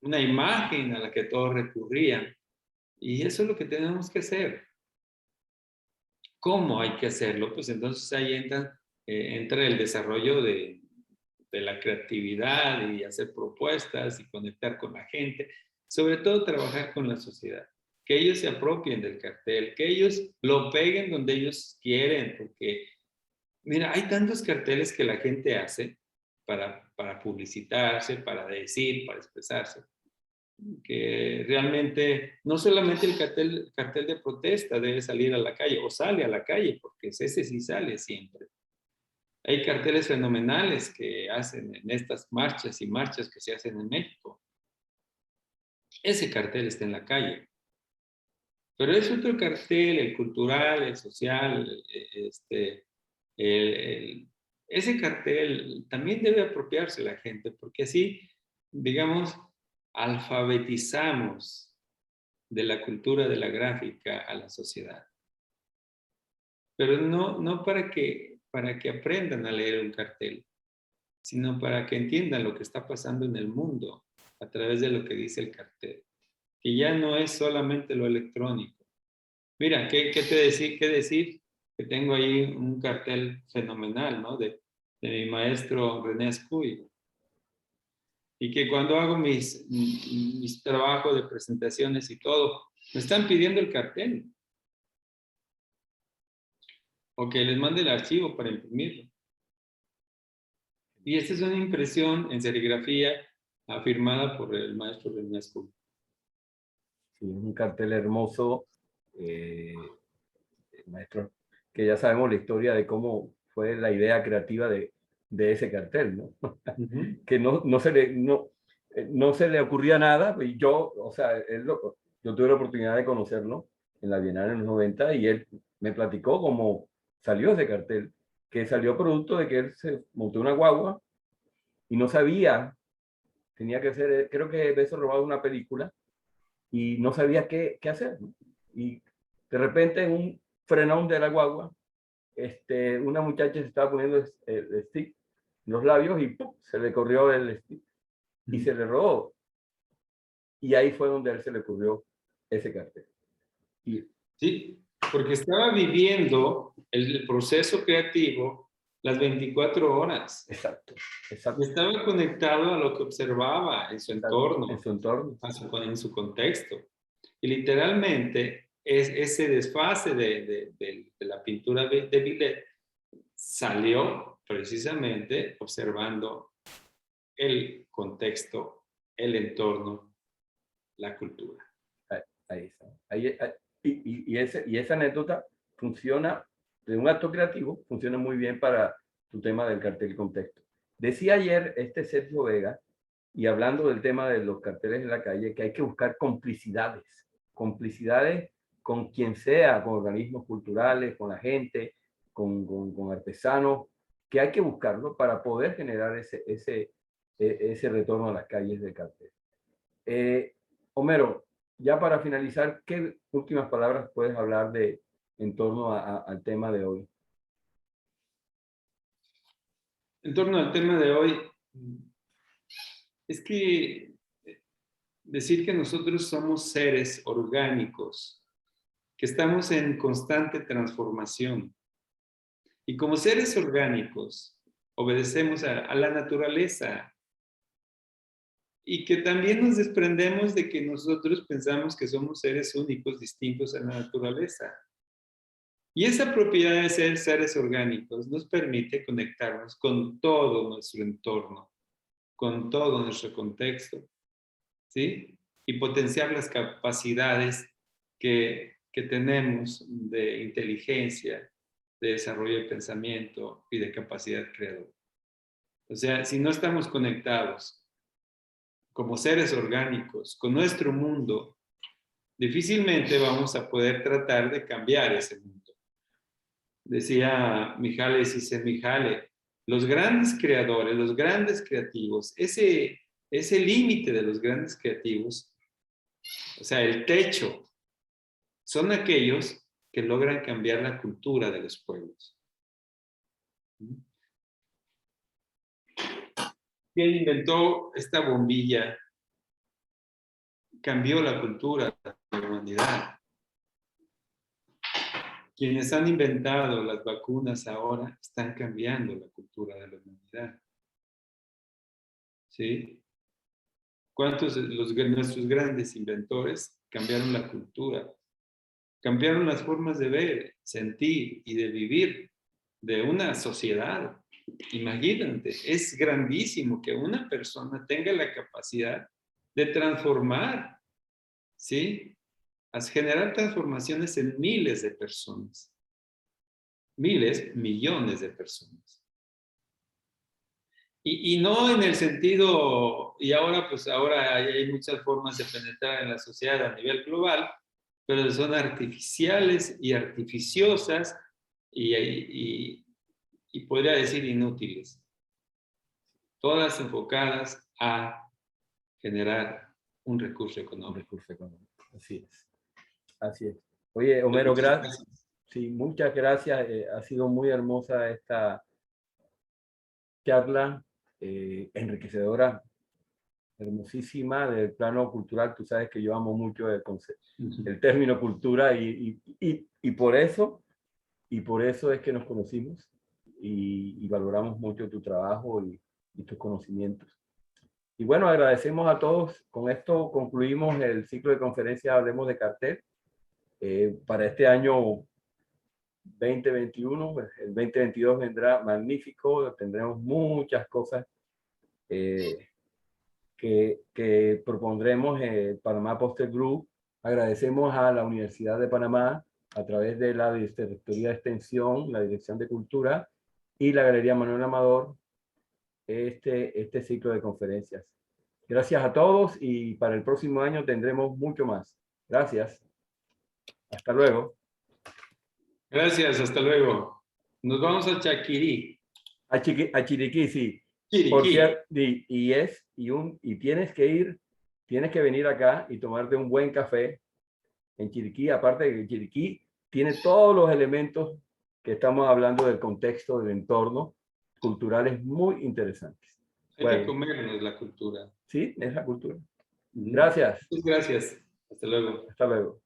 una imagen a la que todos recurrían. Y eso es lo que tenemos que hacer. ¿Cómo hay que hacerlo? Pues entonces ahí entra el desarrollo de de la creatividad y hacer propuestas y conectar con la gente, sobre todo trabajar con la sociedad, que ellos se apropien del cartel, que ellos lo peguen donde ellos quieren, porque mira, hay tantos carteles que la gente hace para publicitarse, para decir, para expresarse, que realmente no solamente el cartel de protesta debe salir a la calle o sale a la calle, porque ese sí sale siempre. Hay carteles fenomenales que hacen en estas marchas y marchas que se hacen en México. Ese cartel está en la calle. Pero es otro cartel, el cultural, el social, ese cartel también debe apropiarse la gente, porque así, digamos, alfabetizamos de la cultura de la gráfica a la sociedad. Pero no para que aprendan a leer un cartel, sino para que entiendan lo que está pasando en el mundo a través de lo que dice el cartel, que ya no es solamente lo electrónico. Mira, ¿qué decir? Que tengo ahí un cartel fenomenal, ¿no? De mi maestro René Ascuy. Y que cuando hago mis trabajos de presentaciones y todo, me están pidiendo el cartel. O que les mande el archivo para imprimirlo. Y esta es una impresión en serigrafía firmada por el maestro René Ascuy. Sí, un cartel hermoso, maestro, que ya sabemos la historia de cómo fue la idea creativa de ese cartel, ¿no? Que no se le ocurría nada, y yo, o sea, yo tuve la oportunidad de conocerlo en la Bienal en los 90 y él me platicó cómo salió ese cartel, que salió producto de que él se montó una guagua y no sabía, tenía que hacer, creo que Beso robado una película, y no sabía qué hacer, ¿no? Y de repente en un frenón de la guagua, una muchacha se estaba poniendo el stick en los labios y ¡pum! Se le corrió el stick y se le robó. Y ahí fue donde a él se le ocurrió ese cartel. Sí, porque estaba viviendo el proceso creativo las 24 horas. Exacto. Y estaba conectado a lo que observaba en su entorno, en su entorno, en su contexto. Y literalmente ese desfase de la pintura de Millet salió precisamente observando el contexto, el entorno, la cultura. Ahí está. Y esa anécdota funciona, de un acto creativo, funciona muy bien para tu tema del cartel contexto. Decía ayer Sergio Vega, y hablando del tema de los carteles en la calle, que hay que buscar complicidades con quien sea, con organismos culturales, con la gente, con artesanos, que hay que buscarlo para poder generar ese retorno a las calles del cartel. Homero, ya para finalizar, ¿qué últimas palabras puedes hablar en torno al tema de hoy? En torno al tema de hoy, es que decir que nosotros somos seres orgánicos, que estamos en constante transformación. Y como seres orgánicos, obedecemos a la naturaleza. Y que también nos desprendemos de que nosotros pensamos que somos seres únicos, distintos a la naturaleza. Y esa propiedad de ser seres orgánicos nos permite conectarnos con todo nuestro entorno, con todo nuestro contexto, ¿sí? Y potenciar las capacidades que tenemos de inteligencia, de desarrollo de pensamiento y de capacidad creadora. O sea, si no estamos conectados como seres orgánicos con nuestro mundo, difícilmente vamos a poder tratar de cambiar ese mundo. Decía Mihaly Csikszentmihalyi, los grandes creadores, los grandes creativos, ese límite de los grandes creativos, o sea, el techo, son aquellos que logran cambiar la cultura de los pueblos. Quien inventó esta bombilla cambió la cultura de la humanidad. Quienes han inventado las vacunas ahora están cambiando la cultura de la humanidad. ¿sí? ¿Cuántos de nuestros grandes inventores cambiaron la cultura? Cambiaron las formas de ver, sentir y de vivir de una sociedad. Imagínate, es grandísimo que una persona tenga la capacidad de transformar, ¿sí? A generar transformaciones en miles de personas. Miles, millones de personas. Y no en el sentido, y ahora pues ahora hay muchas formas de penetrar en la sociedad a nivel global, pero son artificiales y artificiosas y podría decir inútiles. Todas enfocadas a generar un recurso económico. Un recurso económico. Así es. Así es. Oye, Homero, gracias. Sí, muchas gracias. Ha sido muy hermosa esta charla, enriquecedora, hermosísima del plano cultural. Tú sabes que yo amo mucho el término cultura y por eso es que nos conocimos y valoramos mucho tu trabajo y tus conocimientos. Y bueno, agradecemos a todos. Con esto concluimos el ciclo de conferencias Hablemos de Cartel. Para este año 2021, el 2022 vendrá magnífico. Tendremos muchas cosas que propondremos Panamá Poster Group. Agradecemos a la Universidad de Panamá a través de la Vicerrectoría de Extensión, la Dirección de Cultura y la Galería Manuel Amador este ciclo de conferencias. Gracias a todos y para el próximo año tendremos mucho más. Gracias. Hasta luego. Gracias, hasta luego. Nos vamos a Chaquirí. A Chiriquí, sí. Chiriquí. Por cierto, y tienes que venir acá y tomarte un buen café en Chiriquí. Aparte de que Chiriquí tiene todos los elementos que estamos hablando del contexto, del entorno culturales muy interesantes. Hay que comernos la cultura. Sí, es la cultura. Gracias. Muchas gracias. Hasta luego. Hasta luego.